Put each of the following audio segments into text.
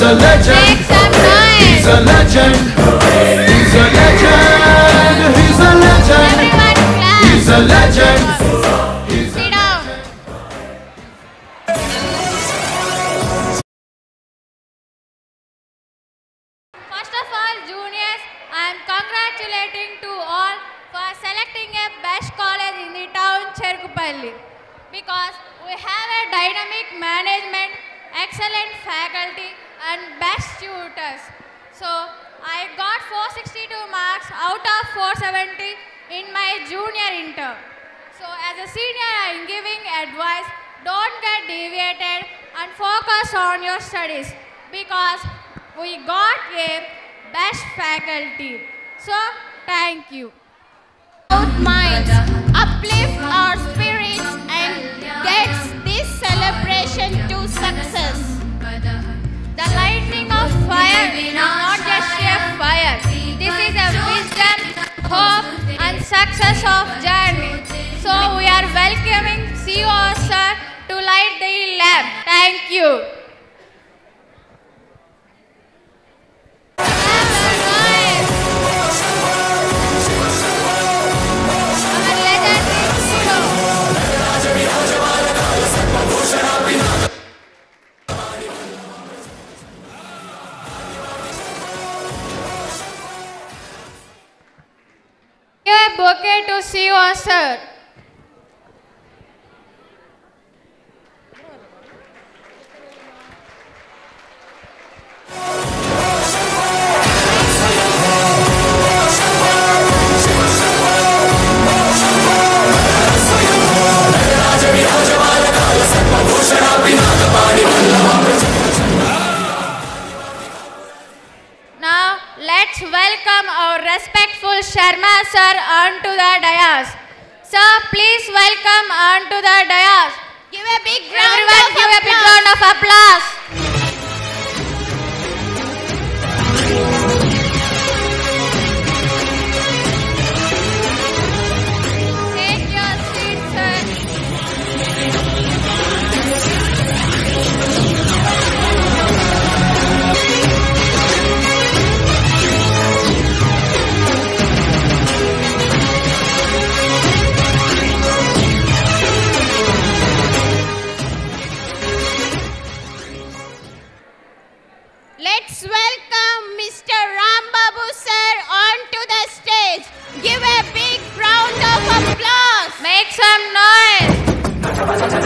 a legend. Make some noise. He's a legend. He's a legend. He's a legend. Everyone clap. He's a legend. Sit down. First of all, juniors, I am congratulating to all for selecting a best college in the town Cherkupalli, because we have a dynamic management, excellent faculty and best tutors. So I got 462 marks out of 470 in my junior inter. So as a senior, I am giving advice, don't get deviated and focus on your studies, because we got a best faculty. So thank you. Minds, uplift our spirits and gets this celebration to success. The lightning of fire is not just a fire. This is a wisdom, hope and success of journey. So we are welcoming CEO sir to light the lamp. Thank you. Give a bouquet to CEO sir. Now let's welcome our respectful Sharma sir onto the dais. Sir, please welcome onto the dais. Give a big round Everyone of give a big applause. round of applause. Take your seat, sir. Let's welcome Mr. Rambabu sir onto the stage. Give a big round of applause. Make some noise.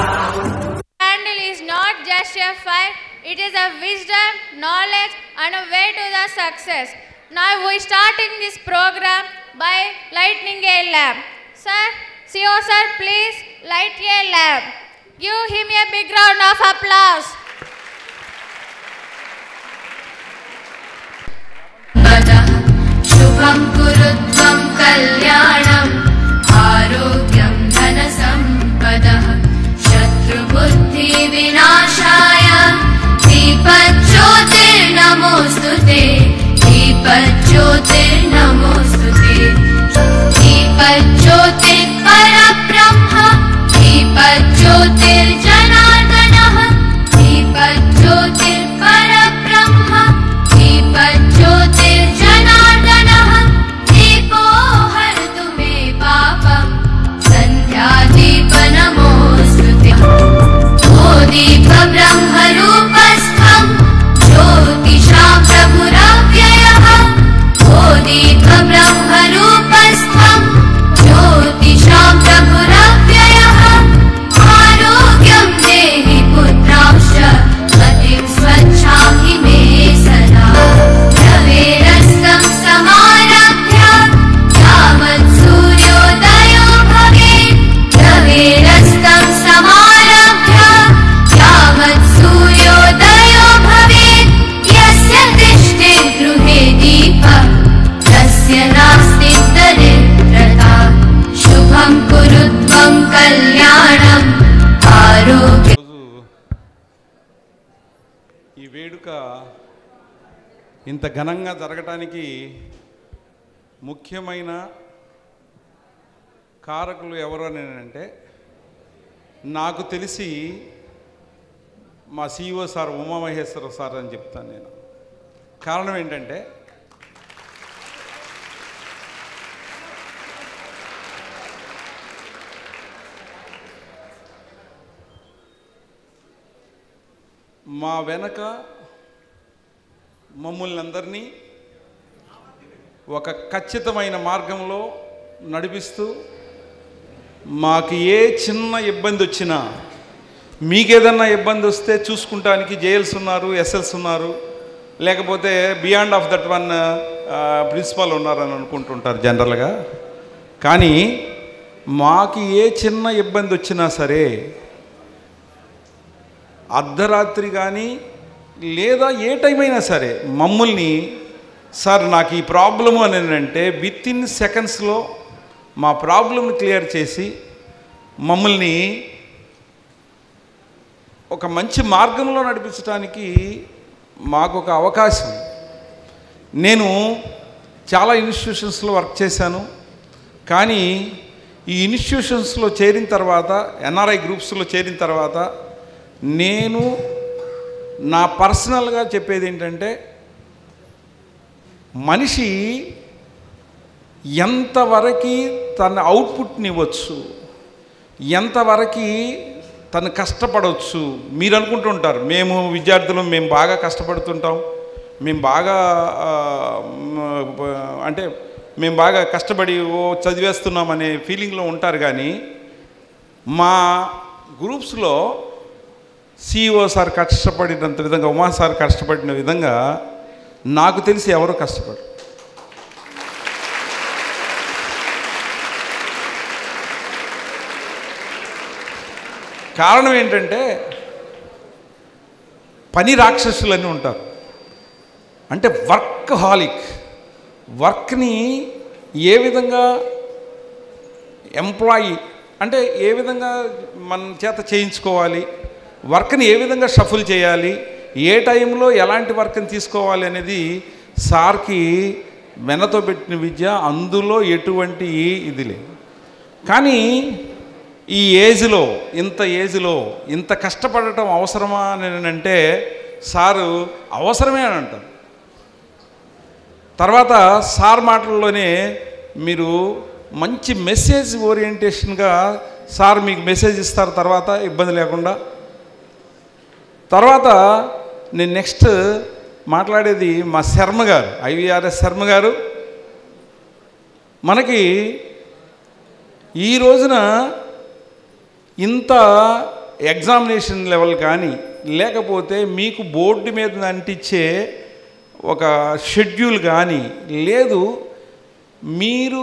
Candle is not just a fire, it is a wisdom, knowledge and a way to the success. Now we starting this program by lighting a lamp. Sir, CEO sir, please light a lamp. Give him a big round of applause. शुभं कुरुत्वं कल्याणम् आरोग्यं धनसम्पदः शत्रुबुद्धिविनाशाय दीपज्योतिर्नमोऽस्तुते दीपज्योतिर्नमोऽस्तुते दीपज्योतिर्परब्रह्म दीपज्योतिर्जनार्दनः दीपज्योतिर्परब्रह्म दीपज्योतिर्जनार्दनः दीपो हरतु ఇంత ఘనంగా జరగటానికి ముఖ్యమైన కారకులు ఎవరు అని అంటే నాకు తెలిసి మా CEO సార్ ఉమామహేశ్వర సార్ అని చెప్తాను నేను. కారణం ఏంటంటే మా వెనక మమ్మల్ని అందరినీ ఒక ఖచ్చితమైన మార్గంలో నడిపిస్తూ మాకు ఏ చిన్న ఇబ్బంది వచ్చినా, మీకేదన్నా ఇబ్బంది వస్తే చూసుకుంటానికి జేఎల్స్ ఉన్నారు, ఎస్ఎల్స్ ఉన్నారు, లేకపోతే beyond of that one principal ఉన్నారని అనుకుంటుంటారు జనరల్గా. కానీ మాకు ఏ చిన్న ఇబ్బంది వచ్చినా సరే అర్ధరాత్రి కానీ లేదా ఏ టైం అయినా సరే మమ్మల్ని సార్ నాకు ఈ ప్రాబ్లము అని అంటే విత్ ఇన్ సెకండ్స్లో మా ప్రాబ్లమ్ని క్లియర్ చేసి మమ్మల్ని ఒక మంచి మార్గంలో నడిపించడానికి మాకు ఒక అవకాశం. నేను చాలా ఇన్స్టిట్యూషన్స్లో వర్క్ చేశాను. కానీ ఈ ఇన్స్టిట్యూషన్స్లో చేరిన తర్వాత, ఎన్ఆర్ఐ గ్రూప్స్లో చేరిన తర్వాత నేను నా పర్సనల్గా చెప్పేది ఏంటంటే మనిషి ఎంతవరకు తన అవుట్పుట్ని ఇవ్వచ్చు, ఎంతవరకు తను కష్టపడవచ్చు. మీరు అనుకుంటుంటారు మేము విద్యార్థులు మేము బాగా కష్టపడుతుంటాం, మేము బాగా అంటే మేము బాగా కష్టపడి చదివేస్తున్నాం అనే ఫీలింగ్లో ఉంటారు. కానీ మా గ్రూప్స్లో CEO సార్ కష్టపడినంత విధంగా, ఉమా సార్ కష్టపడిన విధంగా నాకు తెలిసి ఎవరు కష్టపడరు. కారణం ఏంటంటే పని రాక్షసులని ఉంటారు. అంటే వర్క్ హాలిక్, వర్క్ని ఏ విధంగా ఎంప్లాయీ అంటే ఏ విధంగా మన చేత చేయించుకోవాలి, వర్క్ని ఏ విధంగా షఫుల్ చేయాలి, ఏ టైంలో ఎలాంటి వర్క్ని తీసుకోవాలి అనేది సార్కి వెనతో పెట్టిన విద్య. అందులో ఎటువంటి ఇది లేదు. కానీ ఈ ఏజ్లో ఇంత కష్టపడటం అవసరమా అని అంటే సారు అవసరమే అని అంటారు. తర్వాత సార్ మాటల్లోనే మీరు మంచి మెసేజ్ ఓరియంటేషన్గా సార్ మీకు మెసేజ్ ఇస్తారు తర్వాత ఇబ్బంది లేకుండా. తర్వాత నేను నెక్స్ట్ మాట్లాడేది మా శర్మ గారు, IVRS శర్మ గారు. మనకి ఈ రోజున ఇంత ఎగ్జామినేషన్ లెవెల్ కానీ లేకపోతే మీకు బోర్డు మీద అంటించే ఒక షెడ్యూల్ కానీ లేదు, మీరు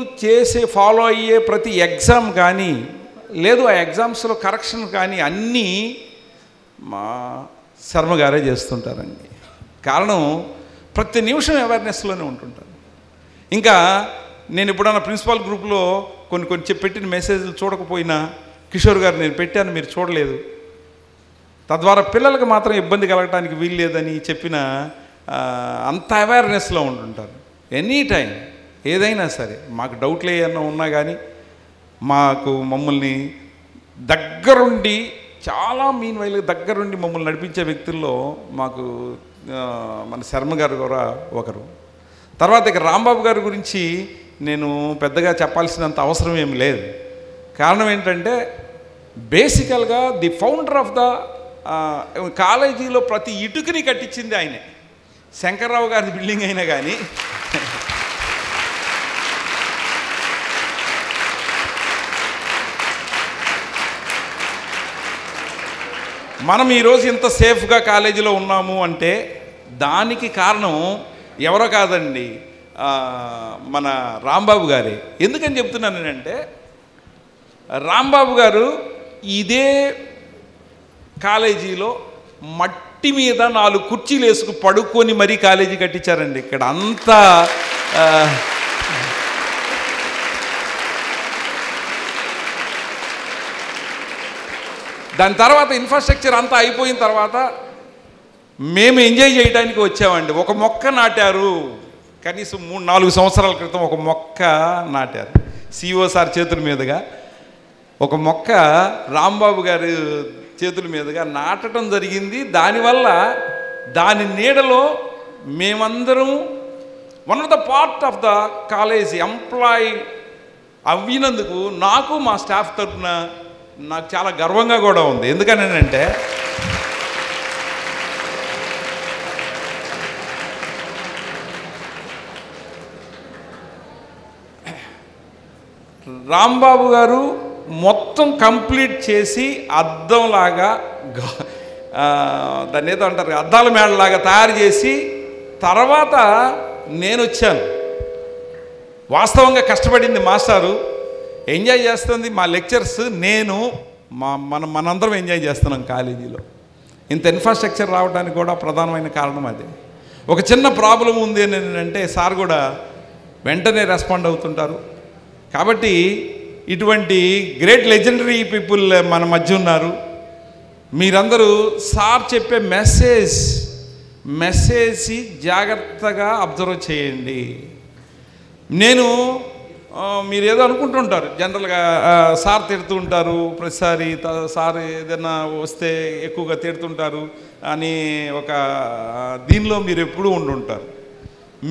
ఫాలో అయ్యే ప్రతి ఎగ్జామ్ కానీ లేదు, ఆ ఎగ్జామ్స్లో కరెక్షన్ కానీ అన్నీ మా శర్మ గారే చేస్తుంటారండి. కారణం ప్రతి నిమిషం అవేర్నెస్లోనే ఉంటుంటారు. ఇంకా నేను ఎప్పుడన్నా ప్రిన్సిపాల్ గ్రూప్లో కొన్ని పెట్టిన మెసేజ్లు చూడకపోయినా, కిషోర్ గారు నేను పెట్టాను మీరు చూడలేదు, తద్వారా పిల్లలకు మాత్రం ఇబ్బంది కలగటానికి వీలు లేదని చెప్పిన అంత అవేర్నెస్లో ఉంటుంటారు. ఎనీ టైం ఏదైనా సరే మాకు డౌట్లు ఏమన్నా ఉన్నా కానీ మమ్మల్ని దగ్గరుండి చాలా దగ్గరుండి మమ్మల్ని నడిపించే వ్యక్తుల్లో మాకు మన శర్మ గారు కూడా ఒకరు. తర్వాత ఇక రాంబాబు గారి గురించి నేను పెద్దగా చెప్పాల్సినంత అవసరం ఏమి లేదు. కారణం ఏంటంటే బేసికల్గా ది ఫౌండర్ ఆఫ్ ద కాలేజీలో ప్రతి ఇటుకని కట్టించింది ఆయనే. శంకర్రావు గారి బిల్డింగ్ అయినా కానీ మనం ఈరోజు ఇంత సేఫ్గా కాలేజీలో ఉన్నాము అంటే దానికి కారణం ఎవరో కాదండి, మన రాంబాబు గారే. ఎందుకని చెప్తున్నాను నేనంటే రాంబాబు గారు ఇదే కాలేజీలో మట్టి మీద 4 కుర్చీలు వేసుకు పడుకొని మరీ కాలేజీ కట్టించారండి. ఇక్కడ అంతా దాని తర్వాత ఇన్ఫ్రాస్ట్రక్చర్ అంతా అయిపోయిన తర్వాత మేము ఎంజాయ్ చేయడానికి వచ్చామండి. ఒక మొక్క నాటారు, కనీసం 3-4 సంవత్సరాల క్రితం ఒక మొక్క నాటారు. సిఓ సార్ చేతుల మీదుగా ఒక మొక్క రాంబాబు గారి చేతుల మీదుగా నాటడం జరిగింది. దానివల్ల దాని నీడలో మేమందరం one of the part of the college employ అవ్వినందుకు నాకు మా స్టాఫ్ తరఫున నాకు చాలా గర్వంగా కూడా ఉంది. ఎందుకనంటే రాంబాబు గారు మొత్తం కంప్లీట్ చేసి అద్దంలాగా దాన్ని ఏదో అంటారు అద్దాల మేడలాగా తయారు చేసి తర్వాత నేను వచ్చాను. వాస్తవంగా కష్టపడింది మాస్టారు, ఎంజాయ్ చేస్తుంది మా లెక్చర్స్, నేను మనందరం ఎంజాయ్ చేస్తున్నాం కాలేజీలో. ఇంత ఇన్ఫ్రాస్ట్రక్చర్ రావడానికి కూడా ప్రధానమైన కారణం అదే. ఒక చిన్న ప్రాబ్లం ఉంది అని అంటే సార్ కూడా వెంటనే రెస్పాండ్ అవుతుంటారు. కాబట్టి ఇటువంటి గ్రేట్ లెజెండరీ పీపుల్ మన మధ్య ఉన్నారు. మీరందరూ సార్ చెప్పే మెసేజ్ జాగ్రత్తగా అబ్జర్వ్ చేయండి. నేను మీరు ఏదో అనుకుంటుంటారు జనరల్గా, సార్ తిడుతూ ఉంటారు ప్రతిసారి, సార్ ఏదైనా వస్తే ఎక్కువగా తిడుతుంటారు అని ఒక దీనిలో మీరు ఎప్పుడూ ఉండుంటారు.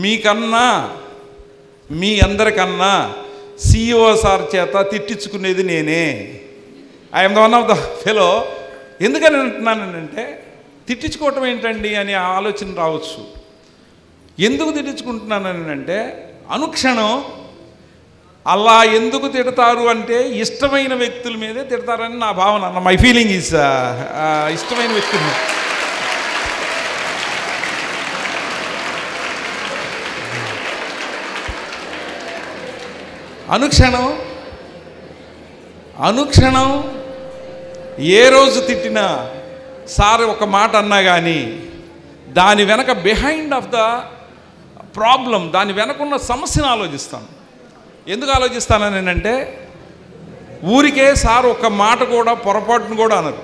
మీకన్నా మీ అందరికన్నా సిఇఓ సార్ చేత తిట్టించుకునేది నేనే. I'm the one of the fellow. ఎందుకని అంటున్నానంటే తిట్టించుకోవటం ఏంటండి అని ఆలోచన రావచ్చు. ఎందుకు తిట్టించుకుంటున్నానని అంటే అనుక్షణం అలా ఎందుకు తిడతారు అంటే ఇష్టమైన వ్యక్తుల మీదే తిడతారని నా భావన. మై ఫీలింగ్ ఈజ్ ఇష్టమైన వ్యక్తులు అనుక్షణం ఏ రోజు తిట్టినా సార్ ఒక మాట అన్నా కానీ దాని వెనక బిహైండ్ ఆఫ్ ద ప్రాబ్లం, దాని వెనకున్న సమస్యను ఆలోచిస్తాను. ఎందుకు ఆలోచిస్తానని అంటే ఊరికే సార్ ఒక మాట కూడా పొరపాటును కూడా అనరు.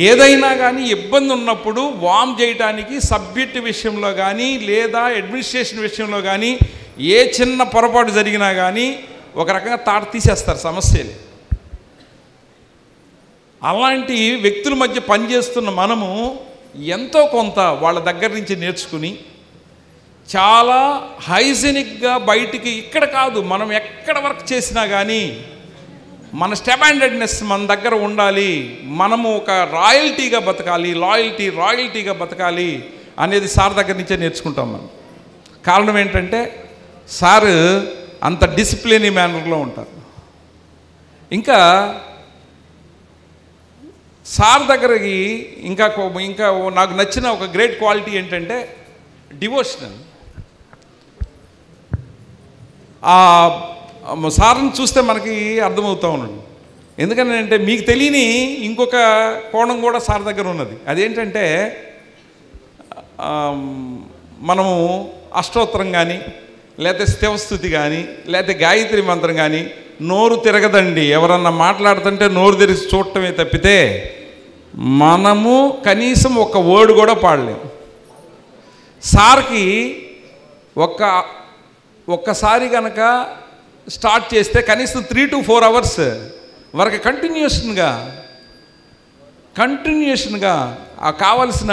ఏదైనా కానీ ఇబ్బంది ఉన్నప్పుడు వామ్ చేయటానికి సబ్జెక్ట్ విషయంలో కానీ లేదా అడ్మినిస్ట్రేషన్ విషయంలో కానీ ఏ చిన్న పొరపాటు జరిగినా కానీ ఒక రకంగా తాట తీసేస్తారు సమస్యలు. అలాంటి వ్యక్తుల మధ్య పనిచేస్తున్న మనము ఎంతో కొంత వాళ్ళ దగ్గర నుంచి నేర్చుకుని చాలా హైజెనిక్గా బయటికి, ఇక్కడ కాదు మనం ఎక్కడ వర్క్ చేసినా కానీ మన స్టాండర్డ్నెస్ మన దగ్గర ఉండాలి. మనము ఒక రాయల్టీగా బతకాలి, రాయల్టీగా బతకాలి అనేది సార్ దగ్గర నుంచే నేర్చుకుంటాం మనం. కారణం ఏంటంటే సార్ అంత డిసిప్లిన్ మేనర్లో ఉంటారు. ఇంకా సార్ దగ్గరకి ఇంకా నాకు నచ్చిన ఒక గ్రేట్ క్వాలిటీ ఏంటంటే డివోషనల్. సార్ని చూస్తే మనకి అర్థమవుతూ ఉన్నాడు. ఎందుకని అంటే మీకు తెలియని ఇంకొక కోణం కూడా సార్ దగ్గర ఉన్నది. అదేంటంటే మనము అష్టోత్తరం కానీ లేకపోతే శివస్థుతి కానీ లేకపోతే గాయత్రి మంత్రం కానీ నోరు తిరగదండి. ఎవరన్నా మాట్లాడుతుంటే నోరు తెరిచి చూడటమే తప్పితే మనము కనీసం ఒక వర్డ్ కూడా పాడలేము. సార్కి ఒక్కసారి కనుక స్టార్ట్ చేస్తే కనీసం 3 to 4 hours వరకు కంటిన్యూషన్గా కావలసిన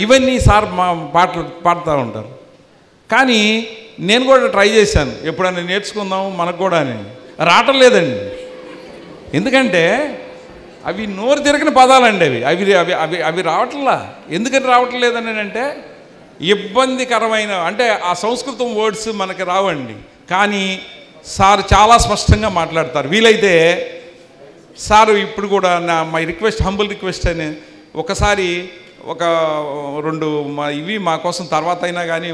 ఇవన్నీ సార్ పాటలు పాడుతూ ఉంటారు. కానీ నేను కూడా ట్రై చేశాను, ఎప్పుడైనా నేర్చుకుందాం మనకు కూడా అని. రావటం లేదండి. ఎందుకంటే అవి నోరు తిరగని పదాలండి. అవి రావట్లా. ఎందుకని రావటం లేదని అంటే ఇబ్బందికరమైన, అంటే ఆ సంస్కృతం వర్డ్స్ మనకి రావండి. కానీ సార్ చాలా స్పష్టంగా మాట్లాడతారు. వీలైతే సార్ ఇప్పుడు కూడా మై రిక్వెస్ట్, హంబుల్ రిక్వెస్ట్ అని ఒకసారి 1-2 ఇవి మా కోసం తర్వాత అయినా కానీ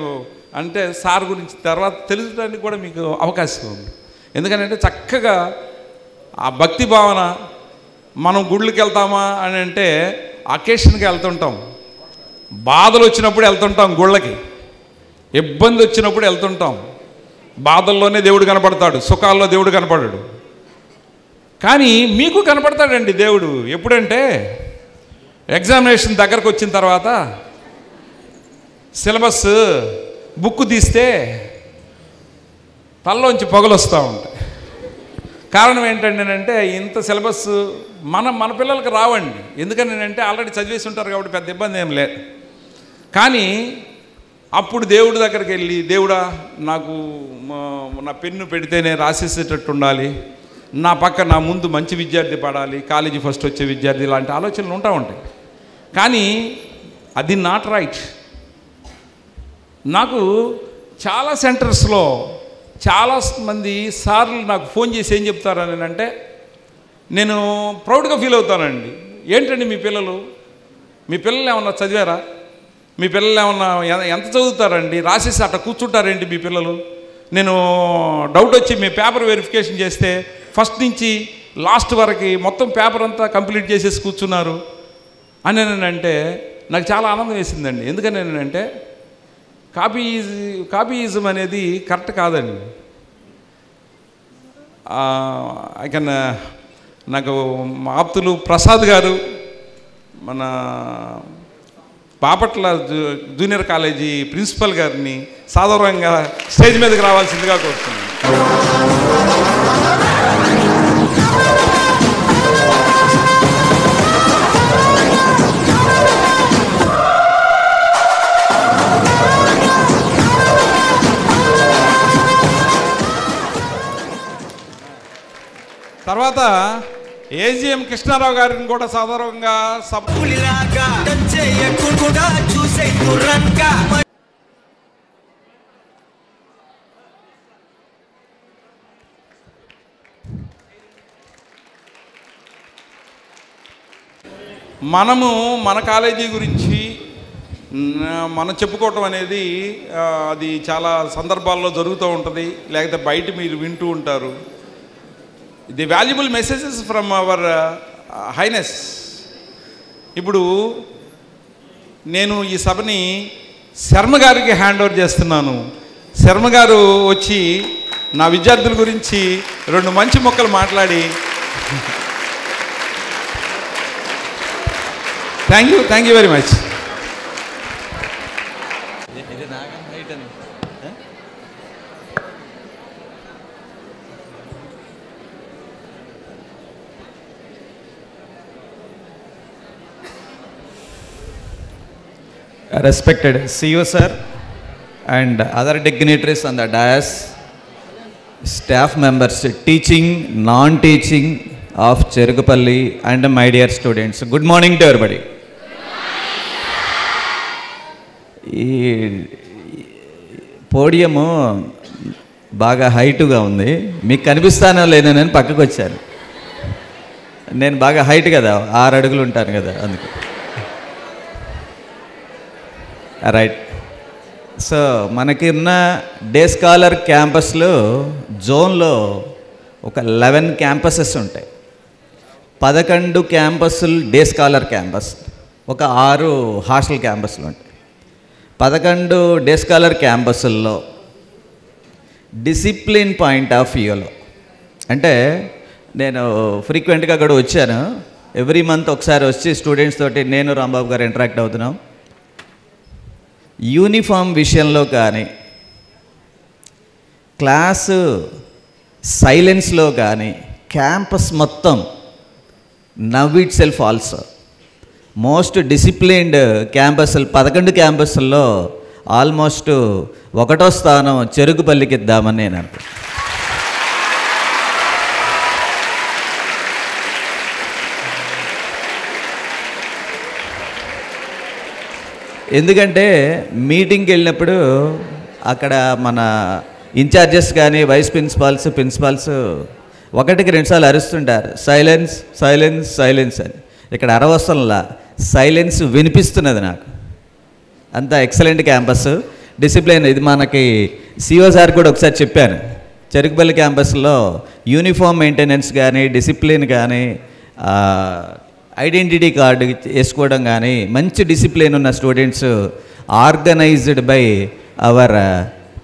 అంటే సార్ గురించి తర్వాత తెలుసుకోవడానికి కూడా మీకు అవకాశం ఉంది. ఎందుకంటే చక్కగా ఆ భక్తి భావన, మనం గుళ్ళకి వెళ్తామా అని అంటే అకేషన్కి వెళ్తుంటాం, బాధలు వచ్చినప్పుడు వెళ్తుంటాం గుళ్ళకి, ఇబ్బంది వచ్చినప్పుడు వెళ్తుంటాం. బాధల్లోనే దేవుడు కనపడతాడు, సుఖాల్లో దేవుడు కనపడాడు. కానీ మీకు కనపడతాడండి దేవుడు. ఎప్పుడంటే ఎగ్జామినేషన్ దగ్గరకు వచ్చిన తర్వాత సిలబస్ బుక్ తీస్తే తలలోంచి పొగలు వస్తూ ఉంటాయి. కారణం ఏంటంటే ఇంత సిలబస్ మన పిల్లలకి రావండి. ఎందుకని అంటే ఆల్రెడీ చదివేసి ఉంటారు కాబట్టి పెద్ద ఇబ్బంది ఏం లేదు. కానీ అప్పుడు దేవుడి దగ్గరికి వెళ్ళి, దేవుడా నాకు నా పెన్ను పెడితేనే రాసేసేటట్టు ఉండాలి, నా ముందు మంచి విద్యార్థి పడాలి, కాలేజీ ఫస్ట్ వచ్చే విద్యార్థి, ఇలాంటి ఆలోచనలు ఉంటా ఉంటాయి. కానీ అది నాట్ రైట్. నాకు చాలా సెంటర్స్లో చాలామంది సార్లు నాకు ఫోన్ చేసి ఏం చెప్తారని అంటే, నేను ప్రౌడ్గా ఫీల్ అవుతానండి. ఏంటండి మీ పిల్లలు ఏమన్నా చదివారా? మీ పిల్లలు ఏమన్నా ఎంత చదువుతారండి? రాసేసి అట్లా కూర్చుంటారేంటి మీ పిల్లలు? నేను డౌట్ వచ్చి మీ పేపర్ వెరిఫికేషన్ చేస్తే ఫస్ట్ నుంచి లాస్ట్ వరకు మొత్తం పేపర్ అంతా కంప్లీట్ చేసేసి కూర్చున్నారు అని అంటే నాకు చాలా ఆనందం వేసిందండి. ఎందుకని అంటే కాపీయిజం అనేది కరెక్ట్ కాదండి. నాకు మా ఆప్తులు ప్రసాద్ గారు మన బాపట్ల జూనియర్ కాలేజీ ప్రిన్సిపల్ గారిని సాధారణంగా స్టేజ్ మీదకి రావాల్సిందిగా కోరుతున్నాను. తర్వాత ఏజిఎం కృష్ణారావు గారిని కూడా సాధారణంగా మనము మన కాలేజీ గురించి మనం చెప్పుకోవటం అనేది అది చాలా సందర్భాల్లో జరుగుతూ ఉంటుంది, లేకపోతే బయట మీరు వింటూ ఉంటారు. The valuable messages from our highness. ఇప్పుడు నేను ఈ సభని శర్మ గారికి హ్యాండ్ ఓవర్ చేస్తున్నాను. శర్మ గారు వచ్చి నా విద్యార్థుల గురించి 2 మంచి మొక్కలు మాట్లాడి thank you very much. Respected CEO sir and other dignitaries on the dais, staff members, teaching, non-teaching of Cherukupalli and my dear students. Good morning to everybody. ఈ పోడియము బాగా హైట్గా ఉంది, మీకు కనిపిస్తానో లేదో నేను పక్కకు వచ్చాను. నేను బాగా హైట్ కదా, 6 అడుగులు ఉంటాను కదా, అందుకు. రైట్. సో మనకి ఉన్న డే స్కాలర్ క్యాంపస్లో జోన్లో ఒక 11 క్యాంపసెస్ ఉంటాయి. 11 క్యాంపస్లు డే స్కాలర్ క్యాంపస్, ఒక 6 హాస్టల్ క్యాంపస్లు ఉంటాయి. 11 డే స్కాలర్ క్యాంపస్ల్లో డిసిప్లిన్ పాయింట్ ఆఫ్ వ్యూలో అంటే నేను ఫ్రీక్వెంట్గా అక్కడ వచ్చాను. ఎవ్రీ మంత్ ఒకసారి వచ్చి స్టూడెంట్స్ తోటి నేను రాంబాబు గారు ఇంటరాక్ట్ అవుతున్నాం. యూనిఫామ్ విషయంలో కానీ, క్లాసు సైలెన్స్లో కానీ, క్యాంపస్ మొత్తం now itself also most disciplined క్యాంపస్లు 11 క్యాంపస్ల్లో ఆల్మోస్ట్ 1వ స్థానం చెరుకుపల్లికి ఇద్దామని నేను అనుకుంటున్నాను. ఎందుకంటే మీటింగ్కి వెళ్ళినప్పుడు అక్కడ మన ఇన్ఛార్జెస్ కానీ వైస్ ప్రిన్సిపాల్స్ 1కి 2 సార్లు అరుస్తుంటారు, సైలెన్స్ సైలెన్స్ సైలెన్స్ అని. ఇక్కడ అరవసరంలా సైలెన్స్ వినిపిస్తున్నది నాకు. అంత ఎక్సలెంట్ క్యాంపస్, డిసిప్లిన్. ఇది మనకి సిఓ సార్ కూడా ఒకసారి చెప్పాను. చెరుకుపల్లి క్యాంపస్లో యూనిఫామ్ మెయింటెనెన్స్ కానీ, డిసిప్లిన్ కానీ, ఐడెంటిటీ కార్డు వేసుకోవడం కానీ, మంచి డిసిప్లిన్ ఉన్న students, organised by our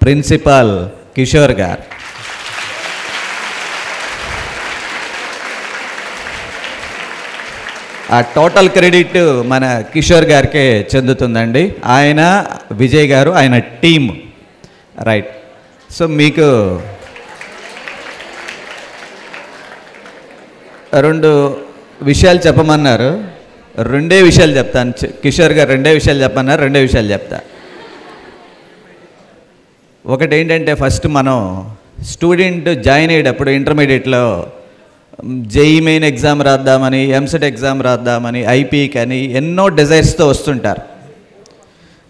principal Kishore గారు. ఆ టోటల్ క్రెడిట్ మన కిషోర్ గారికే చెందుతుందండి. ఆయన విజయ్ గారు ఆయన టీమ్. రైట్. సో మీకు 2 విషయాలు చెప్పమన్నారు. 2 విషయాలు చెప్తాను. కిషోర్ గారు 2 విషయాలు చెప్పమన్నారు. 2 విషయాలు చెప్తా. ఒకటి ఏంటంటే, ఫస్ట్ మనం స్టూడెంట్ జాయిన్ అయ్యేటప్పుడు ఇంటర్మీడియట్లో జేఈ మెయిన్ ఎగ్జామ్ రాద్దామని, ఎంసెట్ ఎగ్జామ్ రాద్దామని, ఐపీకి అని ఎన్నో డిజైర్స్తో వస్తుంటారు.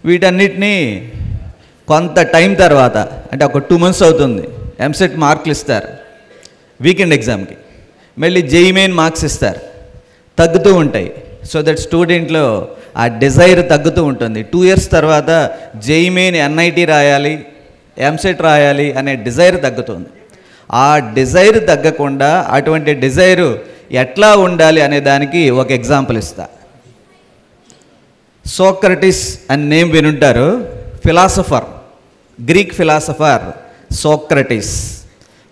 వీటన్నిటినీ కొంత టైం తర్వాత, అంటే ఒక 2 months అవుతుంది, ఎంసెట్ మార్కులు ఇస్తారు వీకెండ్ ఎగ్జామ్కి, మళ్ళీ జేఈ మెయిన్ మార్క్స్ ఇస్తారు, తగ్గుతూ ఉంటాయి. సో దట్ స్టూడెంట్లో ఆ డిజైర్ తగ్గుతూ ఉంటుంది. 2 years తర్వాత జేఈ మెయిన్ ఎన్ఐటి రాయాలి, ఎంసెట్ రాయాలి అనే డిజైర్ తగ్గుతుంది. ఆ డిజైర్ తగ్గకుండా అటువంటి డిజైరు ఎట్లా ఉండాలి అనే దానికి ఒక ఎగ్జాంపుల్ ఇస్తా. సోక్రటిస్ అని నేమ్ వినుంటారు. Philosopher, Greek philosopher Socrates,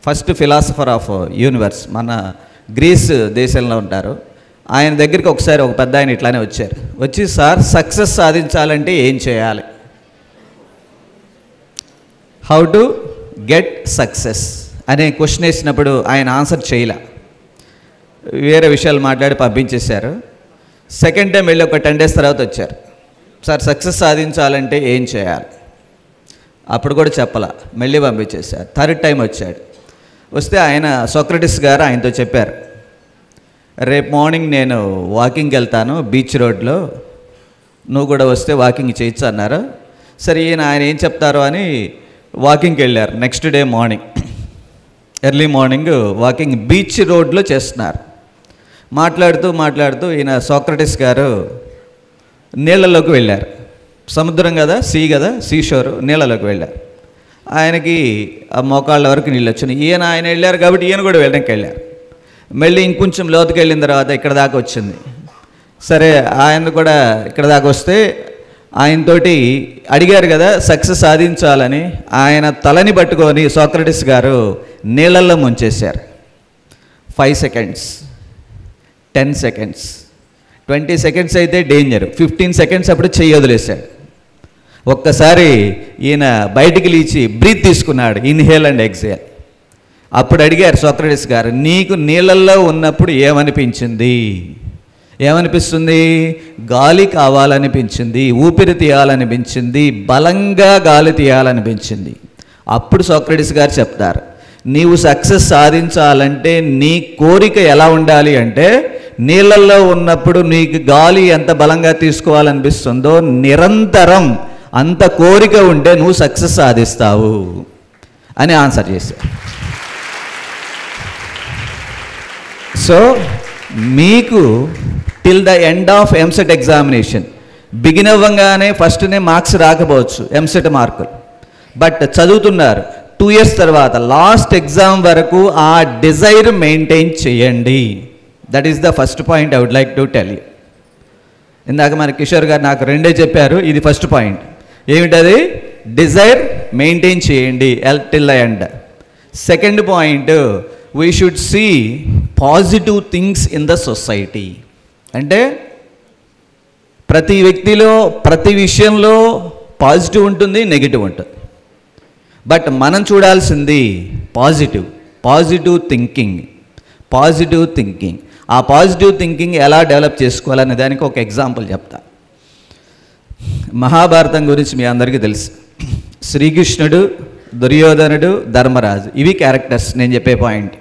first philosopher of universe. మన గ్రీస్ దేశంలో ఉంటారు. ఆయన దగ్గరికి ఒకసారి ఒక పెద్ద ఆయన ఇట్లానే వచ్చారు. వచ్చి, సార్ సక్సెస్ సాధించాలంటే ఏం చేయాలి, హౌ టు గెట్ సక్సెస్ అనే క్వశ్చన్ వేసినప్పుడు ఆయన ఆన్సర్ చేయలే, వేరే విషయాలు మాట్లాడి పంపించేశారు. సెకండ్ టైం వెళ్ళి ఒక 10 days తర్వాత వచ్చారు. సార్ సక్సెస్ సాధించాలంటే ఏం చేయాలి, అప్పుడు కూడా చెప్పలా, మళ్ళీ పంపించేశారు. థర్డ్ టైం వచ్చాడు. వస్తే ఆయన సోక్రటిస్ గారు ఆయనతో చెప్పారు, రేపు మార్నింగ్ నేను వాకింగ్కి వెళ్తాను బీచ్ రోడ్లో, నువ్వు కూడా వస్తే వాకింగ్ చేయొచ్చు అన్నారు. సరే ఆయన ఏం చెప్తారో అని వాకింగ్కి వెళ్ళారు. Next day morning early morning walking beach రోడ్లో చేస్తున్నారు. మాట్లాడుతూ ఈయన సోక్రటిస్ గారు నీళ్ళలోకి వెళ్ళారు. సముద్రం కదా, సీ షోర్, నీళ్ళలోకి వెళ్ళారు. ఆయనకి ఆ మోకాళ్ళ వరకు నీళ్ళు వచ్చినాయి. ఆయన వెళ్ళారు కాబట్టి ఈయన కూడా వెళ్ళడానికి వెళ్ళారు. మళ్ళీ ఇంకొంచెం లోతుకి వెళ్ళిన తర్వాత ఇక్కడ దాకా వచ్చింది. సరే ఆయన కూడా ఇక్కడ దాకా వస్తే ఆయనతోటి అడిగారు కదా సక్సెస్ సాధించాలని, ఆయన తలని పట్టుకొని సోక్రటిస్ గారు నీళ్ళల్లో ముంచేశారు. 5 seconds, 10 seconds, 20 seconds అయితే డేంజర్, 15 seconds అప్పుడు చెయ్యి వదిలేశాడు. ఒక్కసారి ఈయన బయటికి లేచి బ్రీత్ తీసుకున్నాడు, ఇన్హేల్ అండ్ ఎక్సేల్. అప్పుడు అడిగారు సోక్రటిస్ గారు, నీకు నీళ్ళల్లో ఉన్నప్పుడు ఏమనిపిస్తుంది? గాలి కావాలనిపించింది, ఊపిరి తీయాలనిపించింది, బలంగా గాలి తీయాలనిపించింది. అప్పుడు సోక్రటిస్ గారు చెప్తారు, నీవు సక్సెస్ సాధించాలంటే నీ కోరిక ఎలా ఉండాలి అంటే, నీళ్ళల్లో ఉన్నప్పుడు నీకు గాలి ఎంత బలంగా తీసుకోవాలనిపిస్తుందో నిరంతరం అంత కోరిక ఉంటే నువ్వు సక్సెస్ సాధిస్తావు అని ఆన్సర్ చేశారు. సో మీకు till the end of EAMCET examination, begin అవ్వగానే ఫస్ట్నే మార్క్స్ రాకపోవచ్చు ఎంసెట్ మార్కులు, బట్ చదువుతున్నారు 2 years తర్వాత లాస్ట్ ఎగ్జామ్ వరకు ఆ డిజైర్ మెయింటైన్ చేయండి. That is the first point I would like to tell you. ఇందాక మన కిషోర్ గారు నాకు 2 చెప్పారు, ఇది ఫస్ట్ పాయింట్. ఏమిటది? డిజైర్ మెయింటైన్ చేయండి till the end. Second point, we should see positive things in the society. అంటే ప్రతి వ్యక్తిలో ప్రతి విషయంలో పాజిటివ్ ఉంటుంది, నెగిటివ్ ఉంటుంది. బట్ మనం చూడాల్సింది పాజిటివ్ థింకింగ్. ఆ పాజిటివ్ థింకింగ్ ఎలా డెవలప్ చేసుకోవాలనే దానికి ఒక ఎగ్జాంపుల్ చెప్తా. మహాభారతం గురించి మీ అందరికీ తెలుసు. శ్రీకృష్ణుడు, దుర్యోధనుడు, ధర్మరాజు, ఇవి క్యారెక్టర్స్ నేను చెప్పే పాయింట్.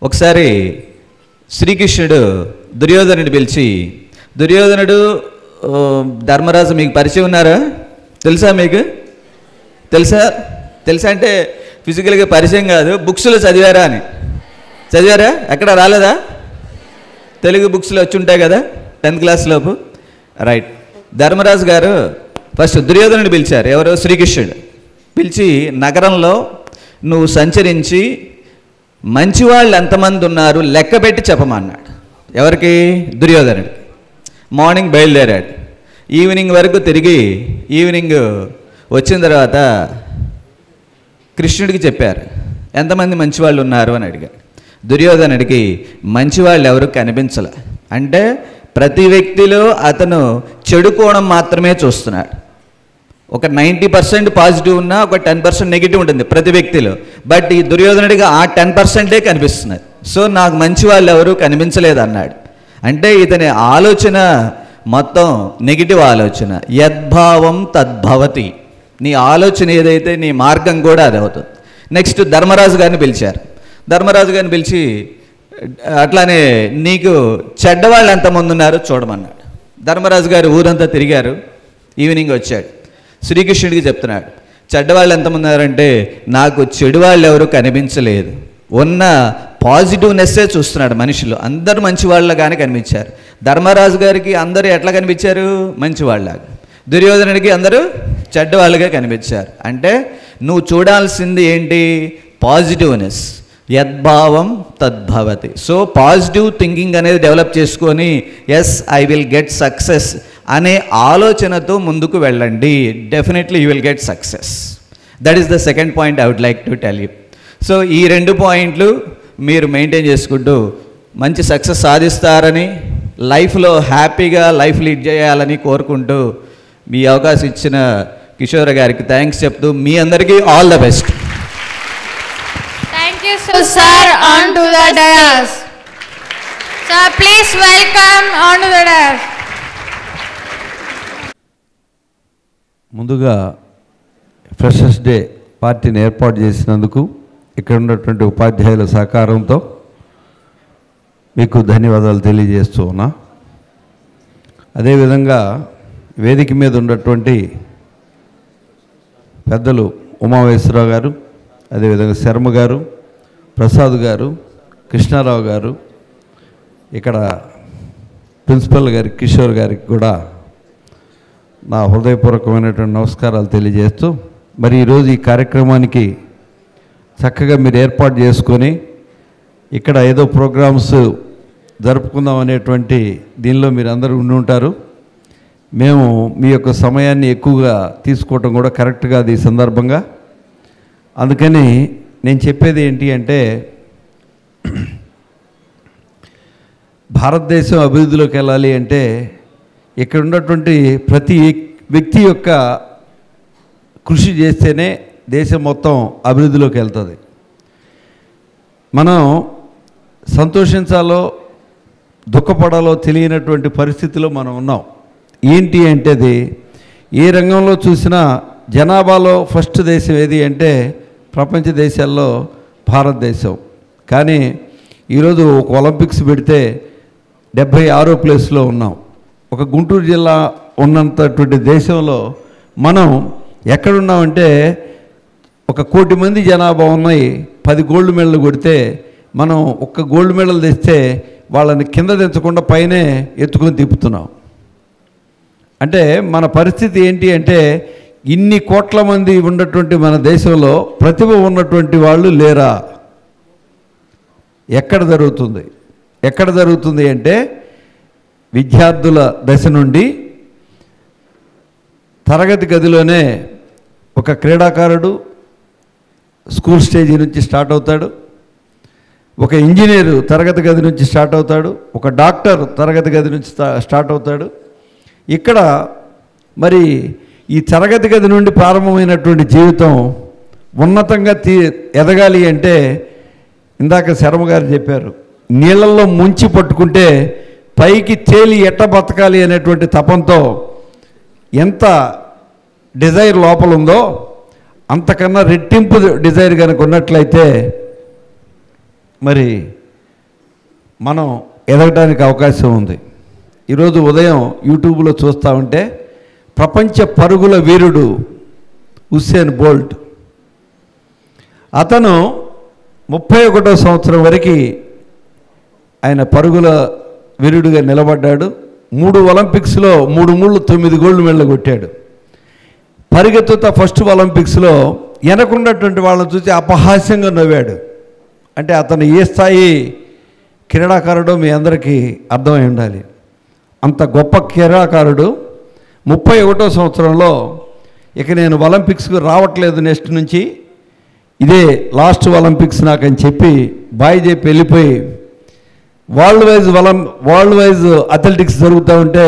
ఒకసారి శ్రీకృష్ణుడు దుర్యోధనుడు పిలిచి, దుర్యోధనుడు ధర్మరాజు మీకు పరిచయం ఉన్నారా? తెలుసా? మీకు తెలుసా అంటే ఫిజికల్గా పరిచయం కాదు, బుక్స్లో చదివారా అని. చదివారా? ఎక్కడ రాలేదా? తెలుగు బుక్స్లో వచ్చి ఉంటాయి కదా 10th class లోపు. రైట్. ధర్మరాజు గారు ఫస్ట్ దుర్యోధనుడు పిలిచారు. ఎవరు? శ్రీకృష్ణుడు పిలిచి, నగరంలో నువ్వు సంచరించి మంచివాళ్ళు ఎంతమంది ఉన్నారు లెక్క పెట్టి చెప్పమన్నాడు. ఎవరికి? దుర్యోధనుడికి. మార్నింగ్ బయలుదేరాడు, ఈవినింగ్ వరకు తిరిగి ఈవినింగ్ వచ్చిన తర్వాత కృష్ణుడికి చెప్పారు ఎంతమంది మంచివాళ్ళు ఉన్నారు అని అడిగాడు. దుర్యోధనుడికి మంచివాళ్ళు ఎవరు కనిపించలే. అంటే ప్రతి వ్యక్తిలో అతను చెడు కోణం మాత్రమే చూస్తున్నాడు. ఒక 90% పాజిటివ్ ఉన్నా ఒక 10% నెగిటివ్ ఉంటుంది ప్రతి వ్యక్తిలో. బట్ ఈ దుర్యోధనుడిగా ఆ 10%ఏ కనిపిస్తున్నది. సో నాకు మంచి వాళ్ళు ఎవరు కనిపించలేదు అన్నాడు. అంటే ఇతని ఆలోచన మొత్తం నెగిటివ్ ఆలోచన. యద్భావం తద్భవతి. నీ ఆలోచన ఏదైతే నీ మార్గం కూడా అది అవుతుంది. నెక్స్ట్ ధర్మరాజు గారిని పిలిచారు. ధర్మరాజు గారిని పిలిచి అట్లానే నీకు చెడ్డవాళ్ళు ఎంతమంది ఉన్నారో చూడమన్నాడు. ధర్మరాజు గారు ఊరంతా తిరిగారు. ఈవినింగ్ వచ్చాడు. శ్రీకృష్ణుడికి చెప్తున్నాడు, చెడ్డవాళ్ళు ఎంతమంది ఉన్నారంటే నాకు చెడు వాళ్ళు ఎవరు కనిపించలేదు. ఉన్న పాజిటివ్నెస్సే చూస్తున్నాడు మనుషులు. అందరూ మంచివాళ్ళగానే కనిపించారు. ధర్మరాజు గారికి అందరూ ఎట్లా కనిపించారు? మంచివాళ్ళగా. దుర్యోధనుడికి అందరూ చెడ్డవాళ్ళుగా కనిపించారు. అంటే నువ్వు చూడాల్సింది ఏంటి? పాజిటివ్నెస్. యద్భావం తద్భవతి. సో పాజిటివ్ థింకింగ్ అనేది డెవలప్ చేసుకొని yes I will get success అనే ఆలోచనతో ముందుకు వెళ్ళండి. Definitely you will get success. That is the second point I would like to tell you. So ఈ 2 పాయింట్లు మీరు మెయింటైన్ చేసుకుంటూ మంచి సక్సెస్ సాధిస్తారని, లైఫ్లో హ్యాపీగా లైఫ్ లీడ్ చేయాలని కోరుకుంటూ మీ అవకాశం ఇచ్చిన కిషోర్ గారికి థ్యాంక్స్ చెప్తూ మీ అందరికీ all the best. Thank you, sir, onto the dais. Sir, please welcome onto the dais. ముందుగా ఫ్రెషర్స్ డే పార్టీని ఏర్పాటు చేసినందుకు ఇక్కడ ఉన్నటువంటి ఉపాధ్యాయుల సహకారంతో మీకు ధన్యవాదాలు తెలియజేస్తూ ఉన్నా. అదేవిధంగా వేదిక మీద ఉన్నటువంటి పెద్దలు ఉమామహేశ్వరరావు గారు, అదేవిధంగా శర్మ గారు, ప్రసాద్ గారు, కృష్ణారావు గారు, ఇక్కడ ప్రిన్సిపల్ గారి కిషోర్ గారికి కూడా నా హృదయపూర్వకమైనటువంటి నమస్కారాలు తెలియజేస్తూ, మరి ఈరోజు ఈ కార్యక్రమానికి చక్కగా మీరు ఏర్పాటు చేసుకొని ఇక్కడ ఏదో ప్రోగ్రామ్స్ జరుపుకుందాం అనేటువంటి దీనిలో మీరు అందరూ ఉండి ఉంటారు. మేము మీ యొక్క సమయాన్ని ఎక్కువగా తీసుకోవటం కూడా కరెక్ట్ కాదు ఈ సందర్భంగా. అందుకని నేను చెప్పేది ఏంటి అంటే, భారతదేశం అభివృద్ధిలోకి వెళ్ళాలి అంటే ఇక్కడ ఉన్నటువంటి ప్రతి వ్యక్తి యొక్క కృషి చేస్తేనే దేశం మొత్తం అభివృద్ధిలోకి వెళ్తుంది. మనం సంతోషించాలో దుఃఖపడాలో తెలియనటువంటి పరిస్థితిలో మనం ఉన్నాం. ఏంటి అంటే అది ఏ రంగంలో చూసినా జనాభాలో ఫస్ట్ దేశం ఏది అంటే ప్రపంచ దేశాల్లో భారతదేశం. కానీ ఈరోజు ఒక ఒలింపిక్స్ పెడితే 76వ ప్లేస్లో ఉన్నాం. ఒక గుంటూరు జిల్లా ఉన్నంతటువంటి దేశంలో మనం ఎక్కడున్నామంటే ఒక 1 కోటి మంది జనాభా ఉన్నాయి. 10 గోల్డ్ మెడల్ కొడితే మనం ఒక్క గోల్డ్ మెడల్ తెస్తే వాళ్ళని కింద దించకుండా పైనే ఎత్తుకొని తిప్పుతున్నాం. అంటే మన పరిస్థితి ఏంటి అంటే ఇన్ని కోట్ల మంది ఉన్నటువంటి మన దేశంలో ప్రతిభ ఉన్నటువంటి వాళ్ళు లేరా? ఎక్కడ జరుగుతుంది అంటే విద్యార్థుల దశ నుండి తరగతి గదిలోనే ఒక క్రీడాకారుడు స్కూల్ స్టేజీ నుంచి స్టార్ట్ అవుతాడు, ఒక ఇంజనీరు తరగతి గది నుంచి స్టార్ట్ అవుతాడు, ఒక డాక్టర్ తరగతి గది నుంచి స్టార్ట్ అవుతాడు. ఇక్కడ మరి ఈ తరగతి గది నుండి ప్రారంభమైనటువంటి జీవితం ఉన్నతంగా ఎదగాలి అంటే ఇందాక శర్మ గారు చెప్పారు, నీళ్ళల్లో ముంచి పట్టుకుంటే పైకి తేలి ఎట్ట బతకాలి అనేటువంటి తపంతో ఎంత డిజైర్ లోపల ఉందో అంతకన్నా రెట్టింపు డిజైర్ కనుక ఉన్నట్లయితే మరి మనం ఎదగడానికి అవకాశం ఉంది. ఈరోజు ఉదయం యూట్యూబ్లో చూస్తూ ఉంటే ప్రపంచ పరుగుల వీరుడు ఉసేన్ బోల్ట్, అతను 31వ సంవత్సరం వరకు ఆయన పరుగుల వీరుడిగా నిలబడ్డాడు. 3 ఒలింపిక్స్లో 3 ముళ్ళు 9 గోల్డ్ మెడల్ కొట్టాడు. పరిగెత్తుతా ఫస్ట్ ఒలింపిక్స్లో వెనకున్నటువంటి వాళ్ళని చూసి అపహాస్యంగా నవ్వాడు. అంటే అతను ఏ స్థాయి క్రీడాకారుడో మీ అందరికీ అర్థమై ఉండాలి. అంత గొప్ప క్రీడాకారుడు 31వ సంవత్సరంలో ఇక నేను ఒలింపిక్స్కి రావట్లేదు, నెక్స్ట్ నుంచి ఇదే లాస్ట్ ఒలింపిక్స్ నాకని చెప్పి బాయ్ చెప్పి వెళ్ళిపోయి వరల్డ్ వైజ్ అథ్లెటిక్స్ జరుగుతూ ఉంటే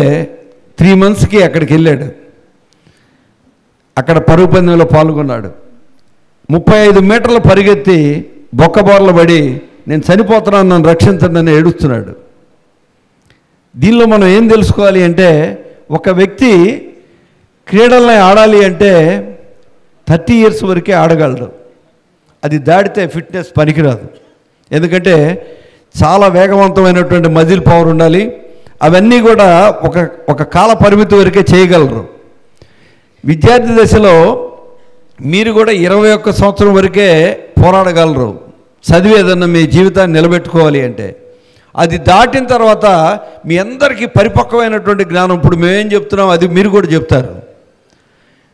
3 monthsకి అక్కడికి వెళ్ళాడు. అక్కడ పరుగు పందెంలో పాల్గొన్నాడు. 35 మీటర్లు పరిగెత్తి బొక్కబోర్ల పడి నేను చనిపోతున్నాను, నన్ను రక్షించండి అని ఏడుస్తున్నాడు. దీనిలో మనం ఏం తెలుసుకోవాలి అంటే, ఒక వ్యక్తి క్రీడల్ని ఆడాలి అంటే 30 years వరకే ఆడగలడు. అది దాటితే ఫిట్నెస్ పనికిరాదు. ఎందుకంటే చాలా వేగవంతమైనటువంటి మజిల్ పవర్ ఉండాలి. అవన్నీ కూడా ఒక కాల పరిమితి వరకే చేయగలరు. విద్యార్థి దశలో మీరు కూడా 21 సంవత్సరం వరకే పోరాడగలరు. చదివి ఏదన్నా మీ జీవితాన్ని నిలబెట్టుకోవాలి అంటే. అది దాటిన తర్వాత మీ అందరికీ పరిపక్వమైనటువంటి జ్ఞానం, ఇప్పుడు మేమేం చెప్తున్నాం అది మీరు కూడా చెప్తారు,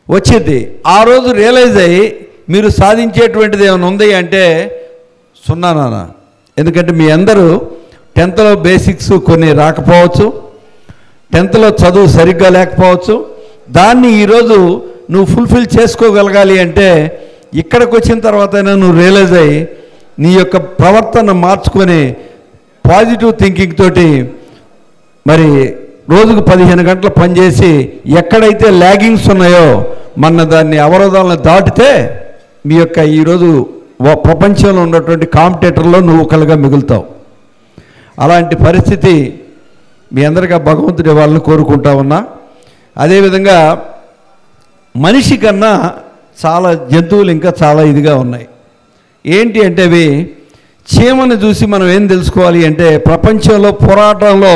వచ్చింది. ఆ రోజు రియలైజ్ అయ్యి మీరు సాధించేటువంటిది ఏమైనా ఉంది అంటే సున్నానా. ఎందుకంటే మీ అందరూ 10thలో బేసిక్స్ కొన్ని రాకపోవచ్చు, 10thలో చదువు సరిగ్గా లేకపోవచ్చు. దాన్ని ఈరోజు నువ్వు ఫుల్ఫిల్ చేసుకోగలగాలి అంటే ఇక్కడికి వచ్చిన తర్వాతైనా నువ్వు రియలైజ్ అయ్యి నీ యొక్క ప్రవర్తన మార్చుకొని పాజిటివ్ థింకింగ్ తోటి మరి రోజుకు 15 గంటలు పనిచేసి ఎక్కడైతే ల్యాగింగ్స్ ఉన్నాయో దాన్ని అవరోధాలను దాటితే మీ యొక్క ఈరోజు ప్రపంచంలో ఉన్నటువంటి కాంపిటేటర్లో నువ్వు ఒకళ్ళుగా మిగులుతావు. అలాంటి పరిస్థితి మీ అందరికీ భగవంతుడి వాళ్ళని కోరుకుంటా ఉన్నా. అదేవిధంగా మనిషి కన్నా చాలా జంతువులు ఇంకా చాలా ఇదిగా ఉన్నాయి. ఏంటి అంటే అవి చీమను చూసి మనం ఏం తెలుసుకోవాలి అంటే, ప్రపంచంలో పోరాటంలో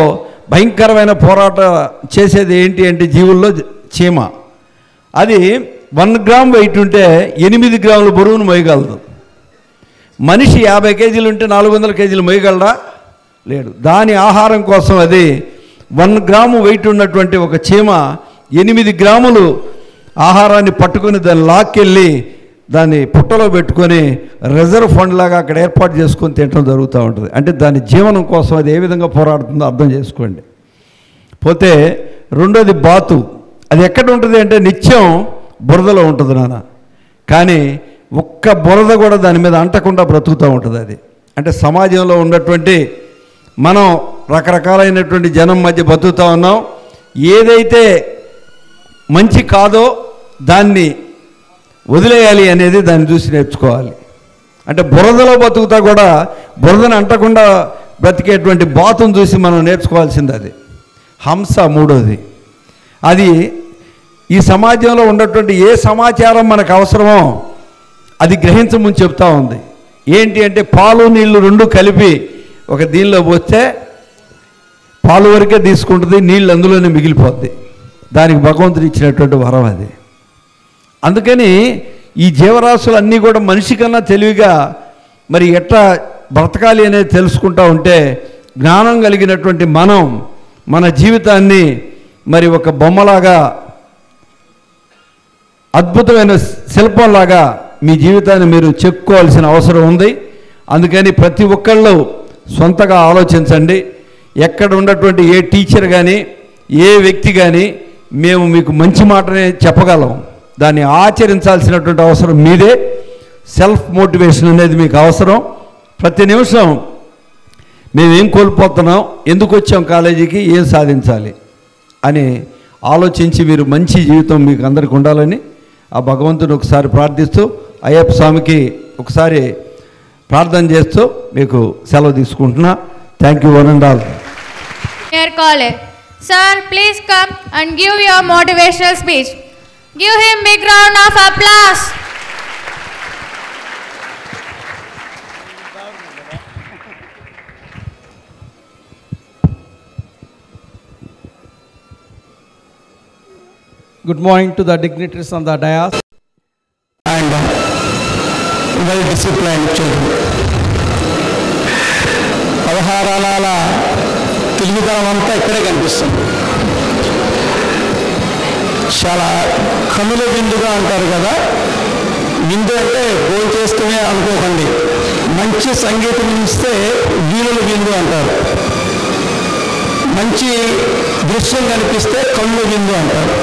భయంకరమైన పోరాటం చేసేది ఏంటి అంటే జీవుల్లో చీమ. అది 1 గ్రామ్ వెయిట్ ఉంటే 8 గ్రాముల బరువును మోయగలదు. మనిషి 50 కేజీలు ఉంటే 400 కేజీలు మోయగలడా? లేడు. దాని ఆహారం కోసం అది 1 గ్రాము వెయిట్ ఉన్నటువంటి ఒక చీమ 8 గ్రాములు ఆహారాన్ని పట్టుకొని దాన్ని లాక్కెళ్ళి దాన్ని పుట్టలో పెట్టుకొని రిజర్వ్ ఫండ్ లాగా అక్కడ ఏర్పాటు చేసుకొని తినడం జరుగుతూ ఉంటుంది. అంటే దాని జీవనం కోసం అది ఏ విధంగా పోరాడుతుందో అర్థం చేసుకోండి. పోతే రెండోది బాతు. అది ఎక్కడ ఉంటుంది అంటే నిత్యం బురదలో ఉంటుంది నాన్న. కానీ ఒక్క బురద కూడా దాని మీద అంటకుండా బ్రతుకుతూ ఉంటుంది అది. అంటే సమాజంలో ఉన్నటువంటి మనం రకరకాలైనటువంటి జనం మధ్య బతుకుతూ ఉన్నాం. ఏదైతే మంచి కాదో దాన్ని వదిలేయాలి అనేది దాన్ని చూసి నేర్చుకోవాలి. అంటే బురదలో బతుకుతా కూడా బురదను అంటకుండా బ్రతికేటువంటి బాతును చూసి మనం నేర్చుకోవాల్సింది అది. హంస మూడోది. అది ఈ సమాజంలో ఉన్నటువంటి ఏ సమాచారం మనకు అవసరమో అది గ్రహించమని చెప్తా ఉంది. ఏంటి అంటే పాలు నీళ్లు రెండు కలిపి ఒక దీనిలో పోస్తే పాలు వరకే తీసుకుంటుంది, నీళ్ళు అందులోనే మిగిలిపోద్ది. దానికి భగవంతుడు ఇచ్చినటువంటి వరం అది. అందుకని ఈ జీవరాశులన్నీ కూడా మనిషి కన్నా తెలివిగా మరి ఎట్లా బ్రతకాలి అనేది తెలుసుకుంటూ ఉంటే జ్ఞానం కలిగినటువంటి మనం మన జీవితాన్ని మరి ఒక బొమ్మలాగా అద్భుతమైన శిల్పంలాగా మీ జీవితాన్ని మీరు చెప్పుకోవాల్సిన అవసరం ఉంది. అందుకని ప్రతి ఒక్కళ్ళు సొంతగా ఆలోచించండి. ఎక్కడ ఉన్నటువంటి ఏ టీచర్ కానీ ఏ వ్యక్తి కానీ మేము మీకు మంచి మాటనే చెప్పగలం, దాన్ని ఆచరించాల్సినటువంటి అవసరం మీదే. సెల్ఫ్ మోటివేషన్ అనేది మీకు అవసరం. ప్రతి నిమిషం మేమేం కోల్పోతున్నాం, ఎందుకు వచ్చాం కాలేజీకి, ఏం సాధించాలి అని ఆలోచించి మీరు మంచి జీవితం మీకు అందరికి ఉండాలని ఆ భగవంతుని ఒకసారి ప్రార్థిస్తూ అయ్యప్ప స్వామికి ఒకసారి ప్రార్థన చేస్తూ మీకు సెలవు తీసుకుంటున్నా. Thank you one and all. Dear caller, sir, please come and give your motivational speech. Give him big round of applause. Good morning to the dignitaries on the dais and well disciplined children. అవహారాల తెలివితనం అంతా ఇక్కడే కనిపిస్తుంది. చాలా కనుల విందుగా అంటారు కదా, విందు అంటే భోజనం చేస్తూనే అనుకోకండి. మంచి సంగీతం ఇస్తే వీణుల విందు అంటారు. మంచి దృశ్యం కనిపిస్తే కళ్ళు విందు అంటారు.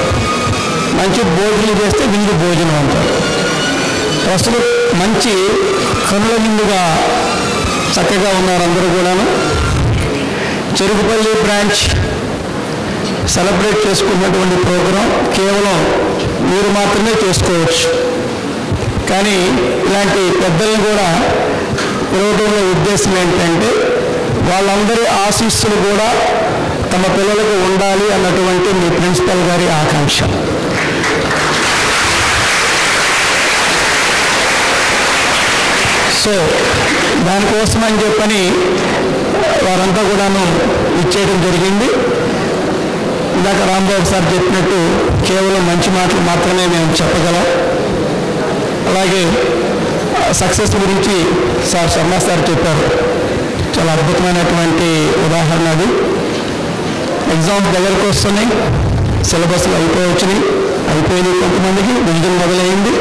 మంచి భోజనం చేస్తే విందు భోజనం అంటారు. ప్రస్తుతం మంచి కనుల విందుగా చక్కగా ఉన్నారు అందరూ కూడాను. చెరుకుపల్లి బ్రాంచ్ సెలబ్రేట్ చేసుకున్నటువంటి ప్రోగ్రాం కేవలం మీరు మాత్రమే చేసుకోవచ్చు. కానీ ఇలాంటి పెద్దలను కూడా పిలవడంలో ఉద్దేశం ఏంటంటే వాళ్ళందరి ఆశీస్సులు కూడా తమ పిల్లలకు ఉండాలి అన్నటువంటి మీ ప్రిన్సిపల్ గారి ఆకాంక్ష. సో దానికోసం అని చెప్పని వారంతా కూడాను ఇచ్చేయడం జరిగింది. ఇందాక రాంబాబు సార్ చెప్పినట్టు కేవలం మంచి మాటలు మాత్రమే మేము చెప్పగలం. అలాగే సక్సెస్ గురించి సార్ శర్మ సార్ చెప్పారు. చాలా అద్భుతమైనటువంటి ఉదాహరణ అది. ఎగ్జామ్స్ దగ్గరకు వస్తున్నాయి, సిలబస్లు అయిపోయినాయి, కొంతమందికి రివిజన్ మొదలైంది.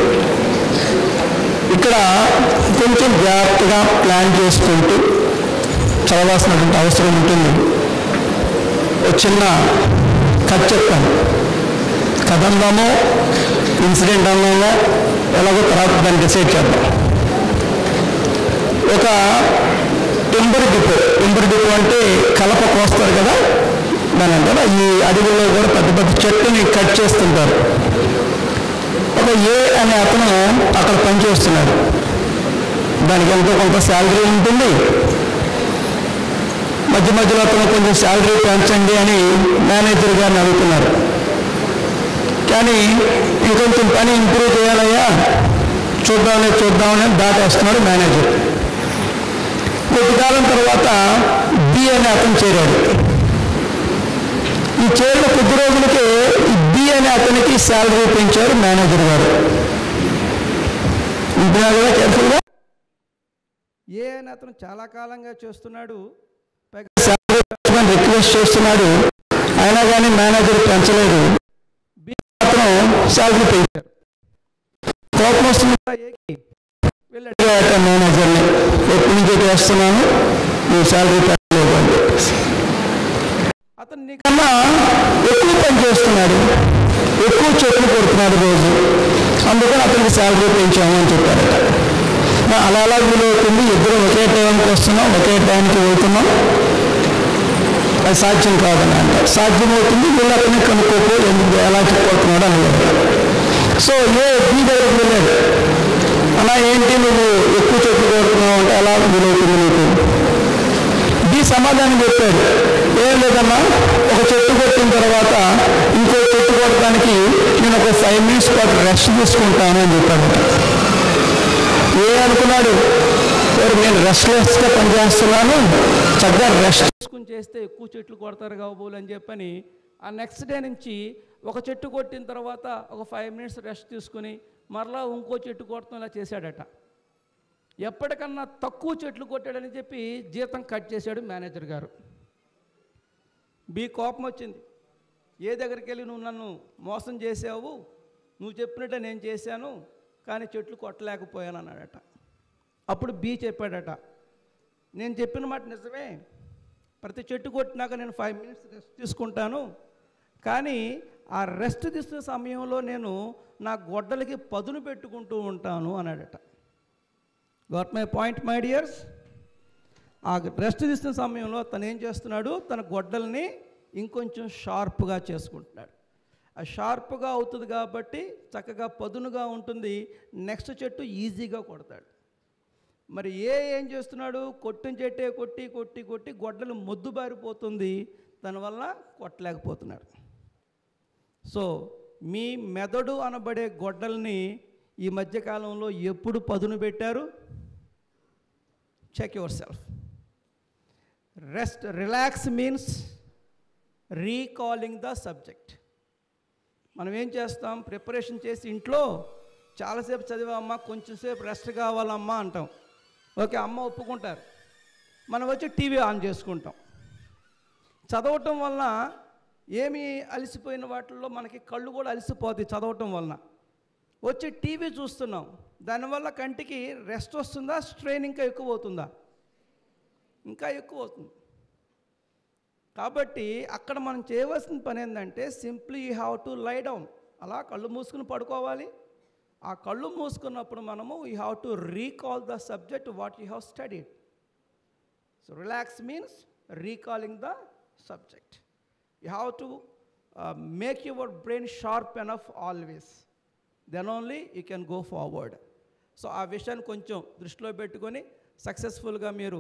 ఇక్కడ కొంచెం జాగ్రత్తగా ప్లాన్ చేసుకుంటూ చదవాల్సినటువంటి అవసరం ఉంటుంది. ఒక చిన్న కథ చెప్తాను. కథ అందామో ఇన్సిడెంట్ అందామో ఎలాగో తర్వాత దాన్ని డిసైడ్ చేద్దాం. ఒక టింబర్ డిపో అంటే కలప కోస్తారు కదా, దాని అంటారా. ఈ అడవుల్లో కూడా పెద్ద పెద్ద చెట్టుని కట్ చేస్తుంటారు. ఒక ఏ అనే అతను అక్కడ పనిచేస్తున్నాడు. దానికి ఎంతో కొంత శాలరీ ఉంటుంది. మధ్య మధ్యలో అతను కొంచెం శాలరీ పెంచండి అని మేనేజర్ గారిని అడుగుతున్నారు. కానీ ఇంకొంచెం పని ఇంప్రూవ్ చేయాలయ్యా, చూద్దామని దాటేస్తున్నాడు మేనేజర్. కొద్ది కాలం తర్వాత బి అనే అతను చేరాడు. ఈ చేరిన కొద్ది రోజులకే ఈ బి అనే అతనికి శాలరీ పెంచారు మేనేజర్ గారు. ఇంటున్నా కూడా కేర్ఫుల్గా. ఏ అని అతను చాలా కాలంగా చేస్తున్నాడు, శాలరీ పెంచమని రిక్వెస్ట్ చేస్తున్నాడు, అయినా కానీ మేనేజర్ పెంచలేదు. బి అతను శాలరీ పెంచారు. కోపం వస్తుంది వెళ్ళాడు మేనేజర్ని, ఎప్పటి నుంచి చేస్తున్నాను, నువ్వు శాలరీ పెంచలేదు అని చెప్పేసి. అతను నీకన్నా ఎక్కువ పని చేస్తున్నాడు, ఎక్కువ చెట్లు కొడుతున్నాడు రోజు, అందుకని అతనికి శాలరీ పెంచాము అని చెప్పారట. అలా వీలవుతుంది, ఇద్దరు ఒకే టైంకి వస్తున్నాం, ఒకే టైంకి వెళ్తున్నాం, అది సాధ్యం కాదని అంటారు. సాధ్యమవుతుంది, వీళ్ళు అతన్ని కనుక్కోకు ఎందుకు ఎలా చెప్పుకుంటున్నాడు అని. సో ఏ బీ దగ్గరికి వెళ్ళాడు. అలా ఏంటి నువ్వు ఎక్కువ చెట్లు కొడుతున్నావు అంటే ఎలా వీలవుతుంది నీకు? బి సమాధానం చెప్పాడు, ఏం లేదమ్మా, ఒక చెట్టు కొట్టిన తర్వాత ఇంకో చెట్టు కొట్టడానికి నేను ఒక 5 minutes పాటు రెస్ట్ తీసుకుంటాను అని చెప్పాడు. ఏ అనుకున్నాడు, నేను రెస్ట్లెస్గా పనిచేస్తున్నాను, చక్కగా రెస్ట్ తీసుకుని చేస్తే ఎక్కువ చెట్లు కొడతారు కాబోలు అని చెప్పని ఆ నెక్స్ట్ డే నుంచి ఒక చెట్టు కొట్టిన తర్వాత ఒక 5 minutes రెస్ట్ తీసుకుని మరలా ఇంకో చెట్టు కొట్టడం ఇలా చేశాడట. ఎప్పటికన్నా తక్కువ చెట్లు కొట్టాడని చెప్పి జీతం కట్ చేశాడు మేనేజర్ గారు. బి కోపం వచ్చింది. ఏ దగ్గరికి వెళ్ళి నువ్వు నన్ను మోసం చేసావు, నువ్వు చెప్పినట్టే నేను చేశాను, కానీ చెట్లు కొట్టలేకపోయాను అన్నాడట. అప్పుడు బి చెప్పాడట, నేను చెప్పిన మాట నిజమే, ప్రతి చెట్టు కొట్టినాక నేను 5 minutes రెస్ట్ తీసుకుంటాను, కానీ ఆ రెస్ట్ తీసుకునే సమయంలో నేను నా గొడ్డలకి పదును పెట్టుకుంటూ ఉంటాను అన్నాడట. Got my point my dears? ఆ రెస్ట్ తీసుకునే సమయంలో తను ఏం చేస్తున్నాడు, తన గొడ్డల్ని ఇంకొంచెం షార్ప్గా చేసుకుంటున్నాడు. ఆ షార్ప్గా అవుతుంది కాబట్టి చక్కగా పదునుగా ఉంటుంది, నెక్స్ట్ చెట్టు ఈజీగా కొడతాడు. మరి ఏం చేస్తున్నాడు, కొట్టిన చెట్టే కొట్టి కొట్టి కొట్టి గొడ్డలు మొద్దుబారిపోతుంది, దానివల్ల కొట్టలేకపోతున్నాడు. సో మీ మెదడు అనబడే గొడ్డల్ని ఈ మధ్యకాలంలో ఎప్పుడు పదును పెట్టారు? Check yourself. Relax means recalling the subject. మనం ఏం చేస్తాం, ప్రిపరేషన్ చేసి ఇంట్లో చాలాసేపు చదివామ్మా, కొంచెంసేపు రెస్ట్ కావాలమ్మా అంటాం. ఓకే, అమ్మ ఒప్పుకుంటారు. మనం వచ్చి టీవీ ఆన్ చేసుకుంటాం. చదవటం వలన ఏమి అలసిపోయిన వాటిల్లో మనకి కళ్ళు కూడా అలసిపోతాయి చదవటం వలన. వచ్చి టీవీ చూస్తున్నాం, దానివల్ల కంటికి రెస్ట్ వస్తుందా, స్ట్రెయిన్ ఇంకా ఎక్కువ అవుతుందా? ఇంకా ఎక్కువ అవుతుంది. కాబట్టి అక్కడ మనం చేయవలసిన పని ఏంటంటే simply you have to lie down. అలా కళ్ళు మూసుకుని పడుకోవాలి. ఆ కళ్ళు మూసుకున్నప్పుడు మనము you have to recall the subject what you have studied. So relax means recalling the subject. You have to make your brain sharp enough always. Then only you can go forward. So ఆ విషయాన్ని కొంచెం దృష్టిలో పెట్టుకొని సక్సెస్ఫుల్గా మీరు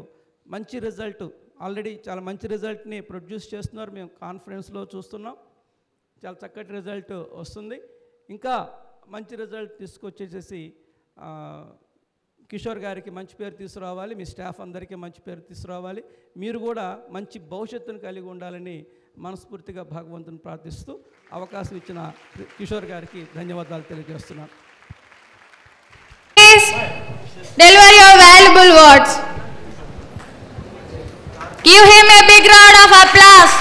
మంచి result, already చాలా మంచి రిజల్ట్ని ప్రొడ్యూస్ చేస్తున్నారు. మేము కాన్ఫరెన్స్లో చూస్తున్నాం, చాలా చక్కటి రిజల్ట్ వస్తుంది. ఇంకా మంచి రిజల్ట్ తీసుకొచ్చేసేసి కిషోర్ గారికి మంచి పేరు తీసుకురావాలి, మీ స్టాఫ్ అందరికీ మంచి పేరు తీసుకురావాలి, మీరు కూడా మంచి భవిష్యత్తును కలిగి ఉండాలని మనస్ఫూర్తిగా భగవంతుని ప్రార్థిస్తూ అవకాశం ఇచ్చిన కిషోర్ గారికి ధన్యవాదాలు తెలియజేస్తున్నాను. Please deliver your valuable words. Give him a big round of applause.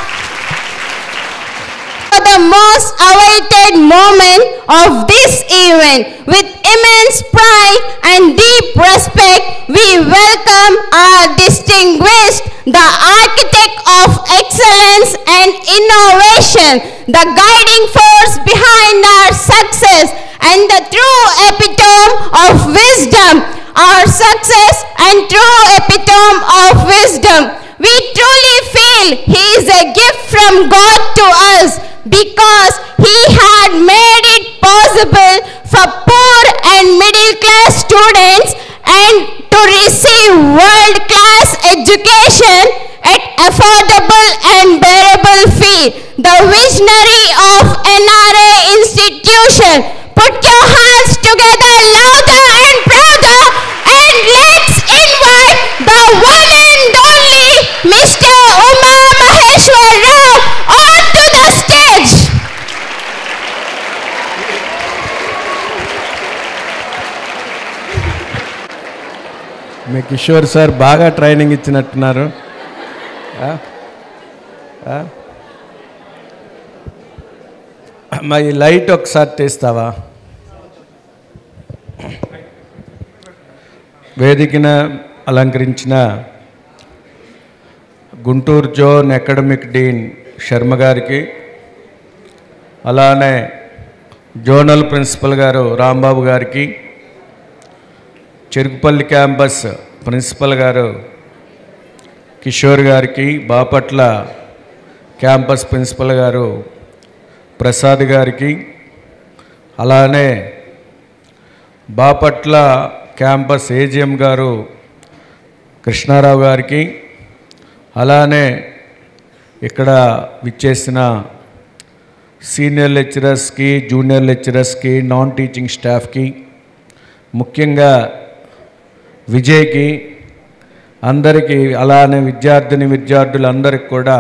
For the most awaited moment of this event, with immense pride and deep respect, we welcome our distinguished, the architect of excellence and innovation, the guiding force behind our success, and the true epitome of wisdom, our success and true epitome of wisdom. We truly feel he is a gift from God to us because he had made it possible for poor and middle class students and to receive world class education at affordable and bearable fee. The visionary of NRA institution. Put your hands together louder and prouder, and let's invite the one and only Mr. Uma Maheshwar Rao onto the stage. Me Kishore sir బాగా training ఇచ్చినట్టున్నారు. మా ఈ light ఒకసారి తీస్తావా? వేదికను అలంకరించిన Guntur zone academic Deen Sharma గారికి, అలానే zonal principal గారు రాంబాబు గారికి, చెరుకుపల్లి క్యాంపస్ ప్రిన్సిపల్ గారు కిషోర్ గారికి, బాపట్ల క్యాంపస్ ప్రిన్సిపల్ గారు ప్రసాద్ గారికి, అలానే బాపట్ల క్యాంపస్ ఏజిఎం గారు కృష్ణారావు గారికి, అలానే ఇక్కడ విచ్చేసిన సీనియర్ లెక్చరర్స్కి, జూనియర్ లెక్చరర్స్కి, నాన్ టీచింగ్ స్టాఫ్కి, ముఖ్యంగా విజయ్కి, అందరికీ, అలానే విద్యార్థులందరికీ కూడా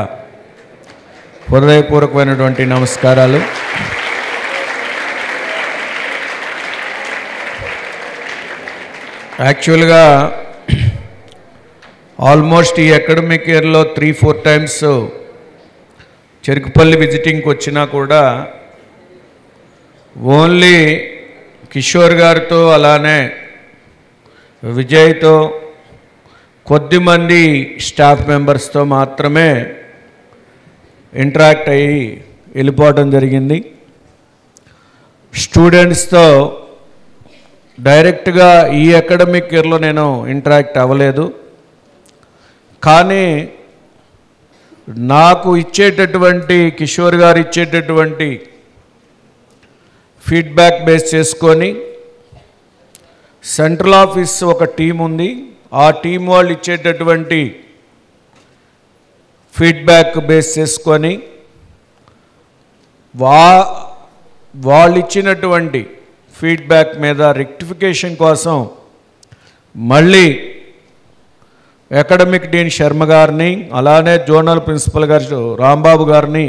హృదయపూర్వకమైనటువంటి నమస్కారాలు. యాక్చువల్గా ఆల్మోస్ట్ ఈ అకాడమిక్ ఇయర్లో 3-4 టైమ్స్ చెరుకుపల్లి విజిటింగ్కి వచ్చినా కూడా ఓన్లీ కిషోర్ గారితో, అలానే విజయ్తో, కొద్దిమంది స్టాఫ్ మెంబర్స్తో మాత్రమే ఇంటరాక్ట్ అయ్యి వెళ్ళిపోవడం జరిగింది. స్టూడెంట్స్తో డైరెక్ట్గా ఈ అకాడమిక్ ఇయర్లో నేను ఇంటరాక్ట్ అవ్వలేదు. కానీ నాకు ఇచ్చేటటువంటి, కిషోర్ గారు ఇచ్చేటటువంటి ఫీడ్బ్యాక్ బేస్ చేసుకొని, సెంట్రల్ ఆఫీస్ ఒక టీం ఉంది, ఆ టీం వాళ్ళు ఇచ్చేటటువంటి ఫీడ్బ్యాక్ బేస్ చేసుకొని వాళ్ళు ఇచ్చినటువంటి ఫీడ్బ్యాక్ మీద రెక్టిఫికేషన్ కోసం మళ్ళీ అకాడమిక్ డీన్ శర్మ గారిని, అలానే జోనల్ ప్రిన్సిపల్ గారు రాంబాబు గారిని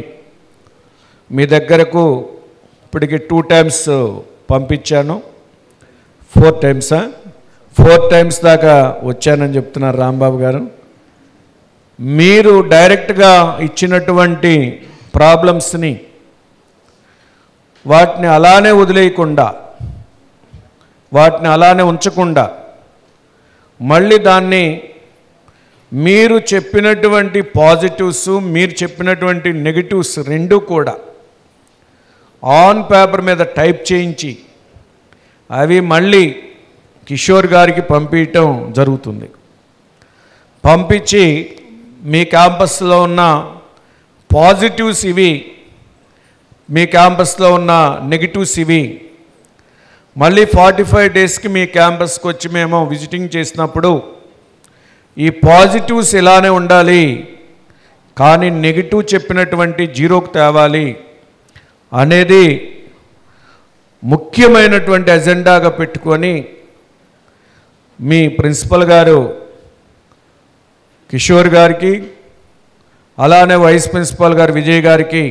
మీ దగ్గరకు ఇప్పటికి 2 టైమ్స్ పంపించాను. 4 టైమ్స్ దాకా వచ్చానని చెప్తున్నారు రాంబాబు గారు. మీరు డైరెక్ట్గా ఇచ్చినటువంటి ప్రాబ్లమ్స్ని వాటిని అలానే వదిలేయకుండా, వాటిని అలానే ఉంచకుండా, మళ్ళీ దాన్ని మీరు చెప్పినటువంటి పాజిటివ్స్, మీరు చెప్పినటువంటి నెగిటివ్స్ రెండూ కూడా ఆన్ పేపర్ మీద టైప్ చేయించి అవి మళ్ళీ కిషోర్ గారికి పంపించటం జరుగుతుంది. పంపించి మీ క్యాంపస్లో ఉన్న పాజిటివ్స్ ఇవి, మీ క్యాంపస్లో ఉన్న నెగిటివ్స్ ఇవి. మళ్ళీ 45 డేస్కి మీ క్యాంపస్కి వచ్చి మేము విజిటింగ్ చేసినప్పుడు ఈ పాజిటివ్స్ ఇలానే ఉండాలి, కానీ నెగిటివ్ చెప్పినటువంటి జీరోకి తేవాలి అనేది ముఖ్యమైనటువంటి ఎజెండాగా పెట్టుకొని మీ ప్రిన్సిపల్ గారు కిషోర్ గారికి, అలానే వైస్ ప్రిన్సిపల్ గారు విజయ్ గారికి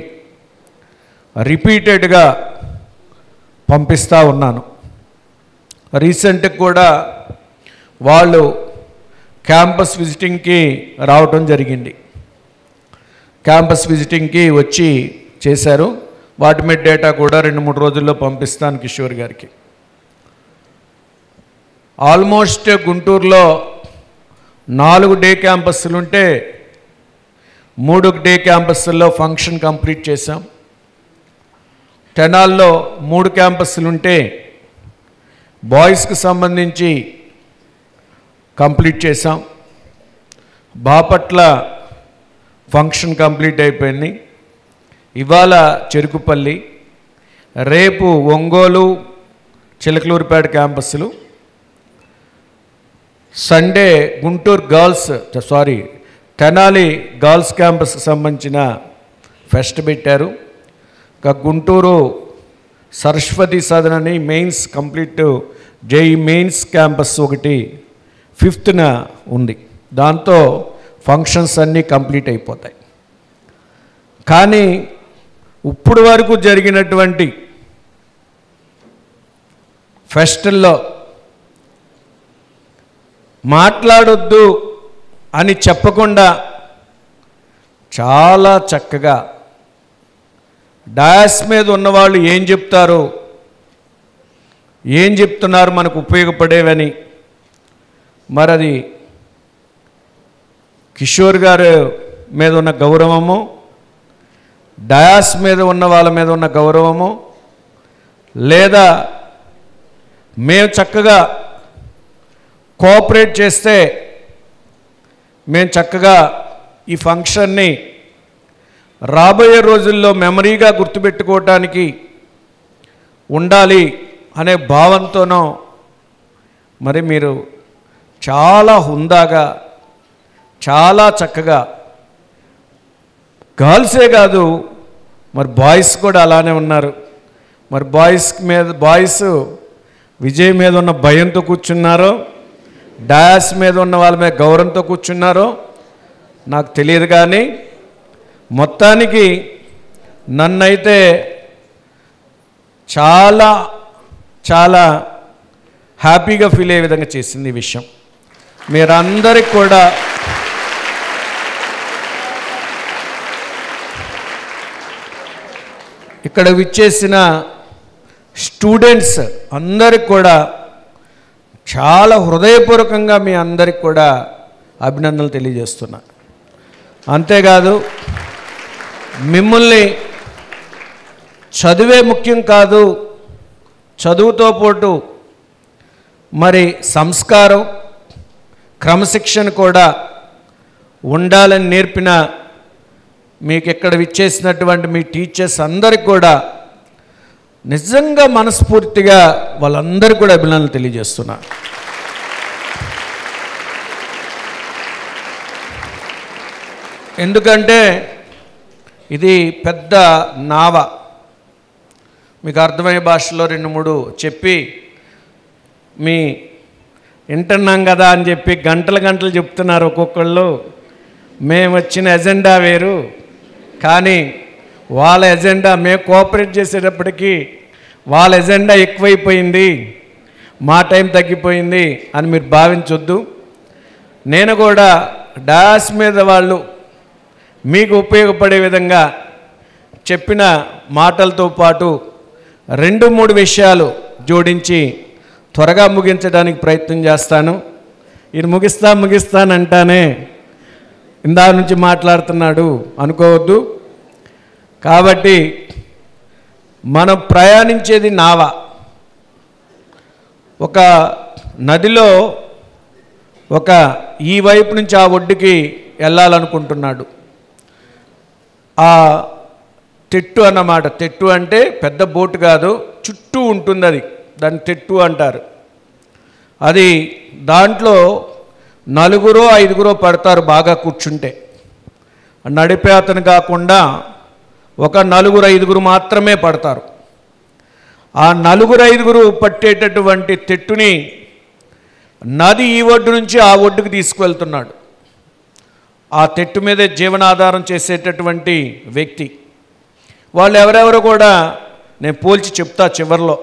రిపీటెడ్గా పంపిస్తూ ఉన్నాను. రీసెంట్గా కూడా వాళ్ళు క్యాంపస్ విజిటింగ్కి రావటం జరిగింది. క్యాంపస్ విజిటింగ్కి వచ్చి చేశారు. వాటి మీద డేటా కూడా 2-3 రోజుల్లో పంపిస్తాను కిషోర్ గారికి. ఆల్మోస్ట్ గుంటూరులో 4 డే క్యాంపస్లు ఉంటే 3 డే క్యాంపస్ల్లో ఫంక్షన్ కంప్లీట్ చేశాం. తెనాల్లో 3 క్యాంపస్లు ఉంటే బాయ్స్కి సంబంధించి కంప్లీట్ చేశాం. బాపట్ల ఫంక్షన్ కంప్లీట్ అయిపోయింది. ఇవాళ చెరుకుపల్లి, రేపు ఒంగోలు, చిలకలూరుపేట క్యాంపస్లు, సండే గుంటూరు తెనాలి గర్ల్స్ క్యాంపస్కి సంబంధించిన ఫెస్ట్ పెట్టారు. ఇంకా గుంటూరు సరస్వతి సదన్ అని mains complete JEE mains campus ఒకటి 5th ఉంది. దాంతో ఫంక్షన్స్ అన్నీ కంప్లీట్ అయిపోతాయి. కానీ ఇప్పుడు వరకు జరిగినటువంటి ఫెస్టుల్లో మాట్లాడొద్దు అని చెప్పకుండా చాలా చక్కగా డయాస్ మీద ఉన్నవాళ్ళు ఏం చెప్తారు, ఏం చెప్తున్నారు మనకు ఉపయోగపడేవని, మరి అది కిషోర్ గారు మీద ఉన్న గౌరవము, డయాస్ మీద ఉన్న వాళ్ళ మీద ఉన్న గౌరవము, లేదా మేము చక్కగా కోఆపరేట్ చేస్తే మేము చక్కగా ఈ ఫంక్షన్ని రాబోయే రోజుల్లో మెమరీగా గుర్తుపెట్టుకోవటానికి ఉండాలి అనే భావంతోనో మరి మీరు చాలా హుందాగా, చాలా చక్కగా, గర్ల్సే కాదు మరి బాయ్స్ కూడా అలానే ఉన్నారు. మరి బాయ్స్ విజయ్ మీద ఉన్న భయంతో కూర్చున్నారో, డయాస్ మీద ఉన్న వాళ్ళ మీద గౌరవంతో కూర్చున్నారో నాకు తెలియదు. కానీ మొత్తానికి నన్నైతే చాలా చాలా హ్యాపీగా ఫీల్ అయ్యే విధంగా చేసింది ఈ విషయం. మీరందరికి కూడా ఇక్కడ విచ్చేసిన స్టూడెంట్స్ అందరికి కూడా చాలా హృదయపూర్వకంగా మీ అందరికి కూడా అభినందనలు తెలియజేస్తున్నా. అంతేకాదు మిమ్మల్ని చదువే ముఖ్యం కాదు, చదువుతో పాటు మరి సంస్కారం, క్రమశిక్షణ కూడా ఉండాలని నేర్పిన మీకు ఇక్కడ విచ్చేసినటువంటి మీ టీచర్స్ అందరికి కూడా నిజంగా మనస్ఫూర్తిగా వాళ్ళందరికీ కూడా అభినందనలు తెలియజేస్తున్నా. ఎందుకంటే ఇది పెద్ద నావ, మీకు అర్థమయ్యే భాషలో 2-3 చెప్పి మీ వింటున్నాం కదా అని చెప్పి గంటలు చెప్తున్నారు ఒక్కొక్కళ్ళు. మేము వచ్చిన ఎజెండా వేరు, కానీ వాళ్ళ ఎజెండా మేము కోఆపరేట్ చేసేటప్పటికీ వాళ్ళ ఎజెండా ఎక్కువైపోయింది, మా టైం తగ్గిపోయింది అని మీరు భావించొద్దు. నేను కూడా డాస్ మీద వాళ్ళు మీకు ఉపయోగపడే విధంగా చెప్పిన మాటలతో పాటు 2-3 విషయాలు జోడించి త్వరగా ముగించడానికి ప్రయత్నం చేస్తాను. ఇది ముగిస్తానంటానే ఇందా నుంచి మాట్లాడుతున్నాడు అనుకోవద్దు. కాబట్టి మనం ప్రయాణించేది నావ. ఒక నదిలో ఈ వైపు నుంచి ఆ ఒడ్డుకి వెళ్ళాలనుకుంటున్నాడు. ఆ తెట్టు అన్నమాట. తెట్టు అంటే పెద్ద బోటు కాదు, చుట్టూ ఉంటుంది, అది దాన్ని తెట్టు అంటారు. అది దాంట్లో 4-5 పడతారు బాగా కూర్చుంటే. నడిపే అతను కాకుండా ఒక 4-5 మాత్రమే పడతారు. ఆ 4-5 పట్టేటటువంటి తెట్టుని నది ఈ ఒడ్డు నుంచి ఆ ఒడ్డుకు తీసుకువెళ్తున్నాడు. ఆ తెట్టు మీదే జీవనాధారం చేసేటటువంటి వ్యక్తి. వాళ్ళు ఎవరెవరు కూడా నేను పోల్చి చెప్తా చివరిలో.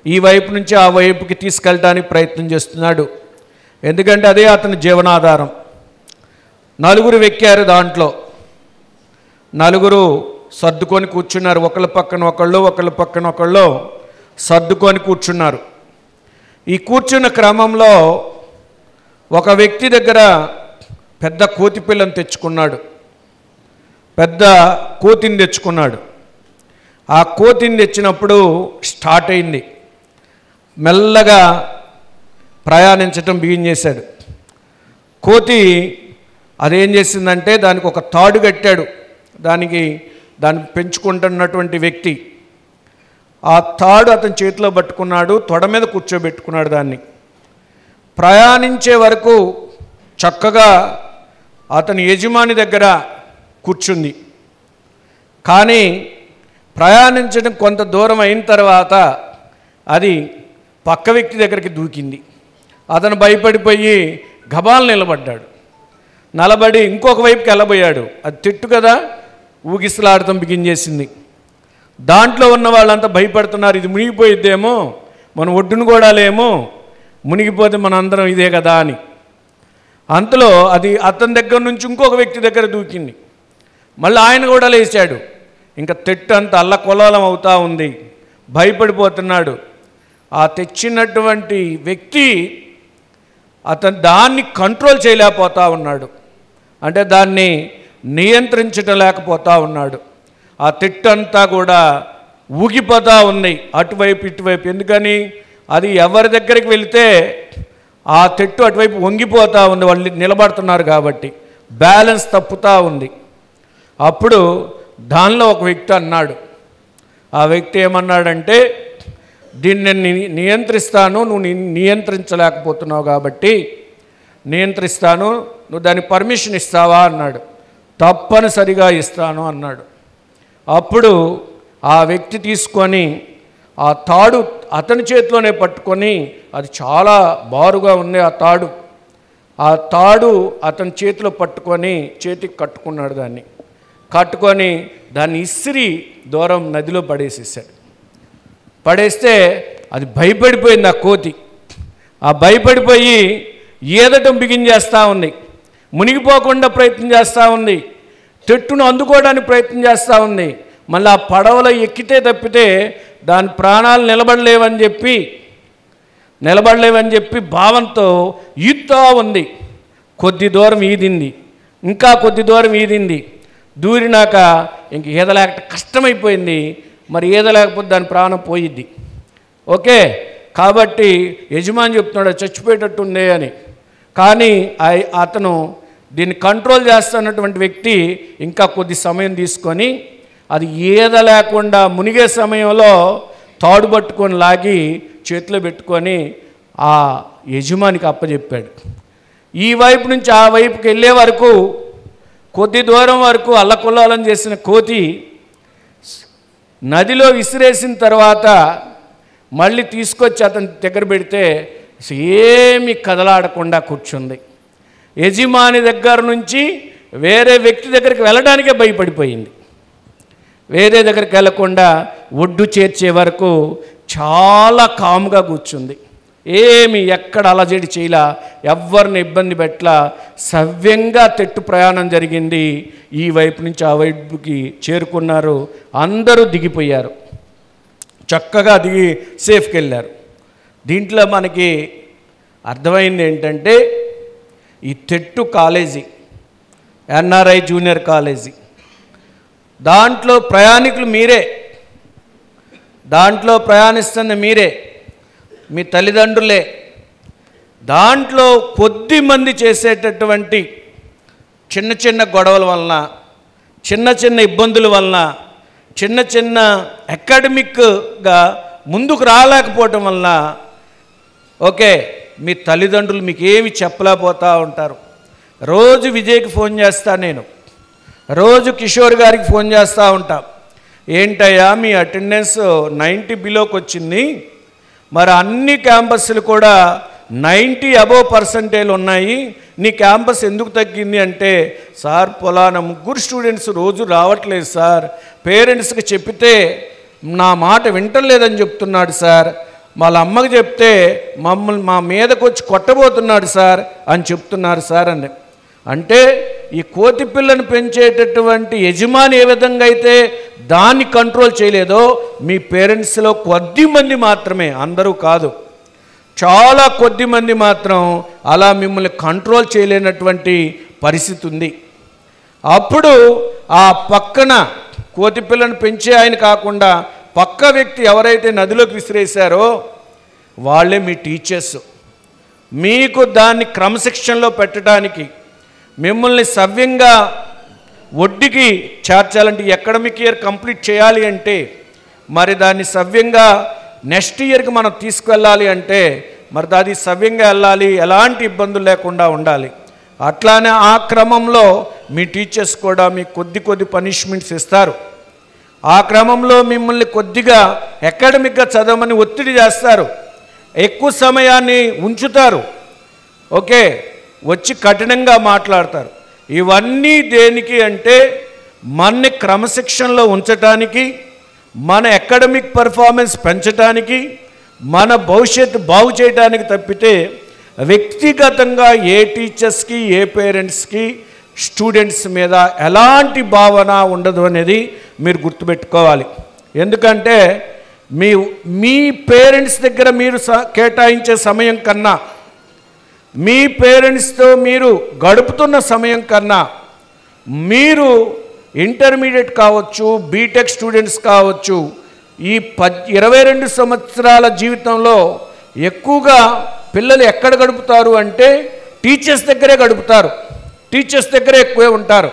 ఈ వైపు నుంచి ఆ వైపుకి తీసుకెళ్ళడానికి ప్రయత్నం చేస్తున్నాడు, ఎందుకంటే అదే అతని జీవనాధారం. 4 ఎక్కారు. దాంట్లో 4 సర్దుకొని కూర్చున్నారు. ఒకళ్ళ పక్కన ఒకళ్ళు సర్దుకొని కూర్చున్నారు. ఈ కూర్చున్న క్రమంలో ఒక వ్యక్తి దగ్గర పెద్ద కోతి పిల్లని తెచ్చుకున్నాడు. పెద్ద కోతిని తెచ్చుకున్నాడు. ఆ కోతిని తెచ్చినప్పుడు స్టార్ట్ అయింది. మెల్లగా ప్రయాణించటం బిగిన్ చేశాడు. కోతి అదేం చేసిందంటే దానికి ఒక తాడు కట్టాడు. దాన్ని పెంచుకుంటున్నటువంటి వ్యక్తి ఆ తాడు అతని చేతిలో పట్టుకున్నాడు, తొడ మీద కూర్చోబెట్టుకున్నాడు. దాన్ని ప్రయాణించే వరకు చక్కగా అతని యజమాని దగ్గర కూర్చుంది. కానీ ప్రయాణించడం కొంత దూరం అయిన తర్వాత అది పక్క వ్యక్తి దగ్గరికి దూకింది. అతను భయపడిపోయి గబాలు నిలబడ్డాడు. నిలబడి ఇంకొక వైపుకి వెళ్ళబోయాడు. అది తిట్టు కదా, ఊగిసలాడటం బిగిన్ చేసింది. దాంట్లో ఉన్న వాళ్ళంతా భయపడుతున్నారు, ఇది మునిగిపోయిద్దేమో, మనం ఒడ్డును కూడా లేమో, మునిగిపోతే మన అందరం ఇదే కదా అని. అంతలో అది అతని దగ్గర నుంచి ఇంకొక వ్యక్తి దగ్గర దూకింది. మళ్ళీ ఆయన కూడా లేచాడు. ఇంకా తెట్టు అంత అల్లకొల్లాలం అవుతూ ఉంది, భయపడిపోతున్నాడు. ఆ తెచ్చినటువంటి వ్యక్తి అతను దాన్ని కంట్రోల్ చేయలేకపోతా ఉన్నాడు, అంటే దాన్ని నియంత్రించడం లేకపోతా ఉన్నాడు. ఆ తెట్టు అంతా కూడా ఊగిపోతూ ఉంది అటువైపు ఇటువైపు. ఎందుకని అది ఎవరి దగ్గరికి వెళితే ఆ తెట్టు అటువైపు వంగిపోతూ ఉంది, వాళ్ళు నిలబడుతున్నారు కాబట్టి బ్యాలెన్స్ తప్పుతూ ఉంది. అప్పుడు దానిలో ఒక వ్యక్తి అన్నాడు. ఆ వ్యక్తి ఏమన్నాడంటే, దీన్ని నేను నియంత్రిస్తాను, నువ్వు నియంత్రించలేకపోతున్నావు కాబట్టి నియంత్రిస్తాను, నువ్వు దానికి పర్మిషన్ ఇస్తావా అన్నాడు. తప్పనిసరిగా ఇస్తాను అన్నాడు. అప్పుడు ఆ వ్యక్తి తీసుకొని ఆ తాడు అతని చేతిలోనే పట్టుకొని, అది చాలా బారుగా ఉంది ఆ తాడు అతని చేతిలో పట్టుకొని చేతికి కట్టుకున్నాడు. దాన్ని కట్టుకొని దాన్ని ఇసిరి దూరం నదిలో పడేసేసాడు. పడేస్తే అది భయపడిపోయింది. ఆ కోతి ఆ భయపడిపోయి ఈదటం బిగిన్ చేస్తూ ఉంది, మునిగిపోకుండా ప్రయత్నం చేస్తూ ఉంది, తెట్టును అందుకోవడానికి ప్రయత్నం చేస్తూ ఉంది. మళ్ళీ ఆ పడవలో ఎక్కితే తప్పితే దాని ప్రాణాలు నిలబడలేవని చెప్పి భావంతో ఈదుతూ ఉంది. కొద్ది దూరం ఈదింది, ఇంకా కొద్ది దూరం ఈదింది. దూరినాక ఇంక ఈదలేక కష్టమైపోయింది. మరి ఈదలేకపోతే దాని ప్రాణం పోయిద్ది. ఓకే, కాబట్టి యజమాని చెప్తున్నాడు చచ్చిపోయేటట్టుంది అని. కానీ అతను దీన్ని కంట్రోల్ చేస్తున్నటువంటి వ్యక్తి ఇంకా కొద్ది సమయం తీసుకొని అది ఈద లేకుండా మునిగే సమయంలో తాడు పట్టుకొని లాగి చేతిలో పెట్టుకొని ఆ యజమానికి అప్పచెప్పాడు. ఈ వైపు నుంచి ఆ వైపుకి వెళ్ళే వరకు కొద్ది దూరం వరకు అల్లకొల్లాలం చేసిన కోతి నదిలో విసిరేసిన తర్వాత మళ్ళీ తీసుకొచ్చి అతని దగ్గర పెడితే ఏమీ కదలాడకుండా కూర్చుంది. యజమాని దగ్గర నుంచి వేరే వ్యక్తి దగ్గరికి వెళ్ళడానికే భయపడిపోయింది. వేరే దగ్గరికి వెళ్ళకుండా ఒడ్డు చేర్చే వరకు చాలా కామ్గా కూర్చుంది. ఏమి ఎక్కడ అలజడి చేయలా, ఎవరిని ఇబ్బంది పెట్టలా, సవ్యంగా తెట్టు ప్రయాణం జరిగింది. ఈ వైపు నుంచి ఆ వైపుకి చేరుకున్నారు. అందరూ దిగిపోయారు, చక్కగా దిగి సేఫ్కి వెళ్ళారు. దీంట్లో మనకి అర్థమైంది ఏంటంటే, ఈ తెట్టు కాలేజీ ఎన్ఆర్ఐ జూనియర్ కాలేజీ, దాంట్లో ప్రయాణికులు మీరే, దాంట్లో ప్రయాణిస్తున్న మీరే, మీ తల్లిదండ్రులే. దాంట్లో కొద్ది మంది చేసేటటువంటి చిన్న చిన్న గొడవల వలన, చిన్న చిన్న ఇబ్బందుల వలన, చిన్న చిన్న అకాడమిక్గా ముందుకు రాలేకపోవటం వలన ఓకే మీ తల్లిదండ్రులు మీకు ఏమి చెప్పలేకపోతూ ఉంటారు. రోజు విజయ్కి ఫోన్ చేస్తా, నేను రోజు కిషోర్ గారికి ఫోన్ చేస్తూ ఉంటా, ఏంటయ్యా మీ అటెండెన్స్ 90 బిలోకి వచ్చింది, మరి అన్ని క్యాంపస్లు కూడా 90 అబోవ్ పర్సెంటేజ్ ఉన్నాయి, నీ క్యాంపస్ ఎందుకు తగ్గింది అంటే, సార్ పొలానా 3 స్టూడెంట్స్ రోజు రావట్లేదు సార్, పేరెంట్స్కి చెప్పితే నా మాట వింటలేదని చెప్తున్నాడు సార్, వాళ్ళ అమ్మకి చెప్తే మమ్మల్ని మా మీదకి వచ్చి కొట్టబోతున్నాడు సార్ అని చెప్తున్నారు సార్ అని. అంటే ఈ కోతి పిల్లను పెంచేటటువంటి యజమాని ఏ విధంగా అయితే దాన్ని కంట్రోల్ చేయలేదో మీ పేరెంట్స్లో కొద్దిమంది మాత్రమే, అందరూ కాదు, చాలా కొద్దిమంది మాత్రం అలా మిమ్మల్ని కంట్రోల్ చేయలేనటువంటి పరిస్థితి ఉంది. అప్పుడు ఆ పక్కన కోతి పిల్లను పెంచే ఆయన కాకుండా పక్క వ్యక్తి ఎవరైతే నదిలోకి విసిరేశారో వాళ్ళే మీ టీచర్స్. మీకు దాన్ని క్రమశిక్షణలో పెట్టడానికి, మిమ్మల్ని సవ్యంగా ఒడ్డుకి చేర్చాలంటే, అకాడమిక్ ఇయర్ కంప్లీట్ చేయాలి అంటే, మరి దాన్ని సవ్యంగా నెక్స్ట్ ఇయర్కి మనం తీసుకువెళ్ళాలి అంటే మరి అది సవ్యంగా వెళ్ళాలి, ఎలాంటి ఇబ్బందులు లేకుండా ఉండాలి. అట్లానే ఆ క్రమంలో మీ టీచర్స్ కూడా మీకు కొద్ది పనిష్మెంట్స్ ఇస్తారు. ఆ క్రమంలో మిమ్మల్ని కొద్దిగా అకాడమిక్గా చదవమని ఒత్తిడి చేస్తారు, ఎక్కువ సమయాన్ని ఉంచుతారు, ఓకే వచ్చి కఠినంగా మాట్లాడతారు. ఇవన్నీ దేనికి అంటే మనని క్రమశిక్షణలో ఉంచటానికి, మన అకాడమిక్ పర్ఫార్మెన్స్ పెంచడానికి, మన భవిష్యత్తు బాగు చేయడానికి తప్పితే వ్యక్తిగతంగా ఏ టీచర్స్కి ఏ పేరెంట్స్కి స్టూడెంట్స్ మీద ఎలాంటి భావన ఉండదు అనేది మీరు గుర్తుపెట్టుకోవాలి. ఎందుకంటే మీ పేరెంట్స్ దగ్గర మీరు కేటాయించే సమయం కన్నా, మీ పేరెంట్స్తో మీరు గడుపుతున్న సమయం కన్నా, మీరు ఇంటర్మీడియట్ కావచ్చు, బీటెక్ స్టూడెంట్స్ కావచ్చు, ఈ 22 సంవత్సరాల జీవితంలో ఎక్కువగా పిల్లలు ఎక్కడ గడుపుతారు అంటే టీచర్స్ దగ్గరే గడుపుతారు, టీచర్స్ దగ్గరే ఎక్కువే ఉంటారు.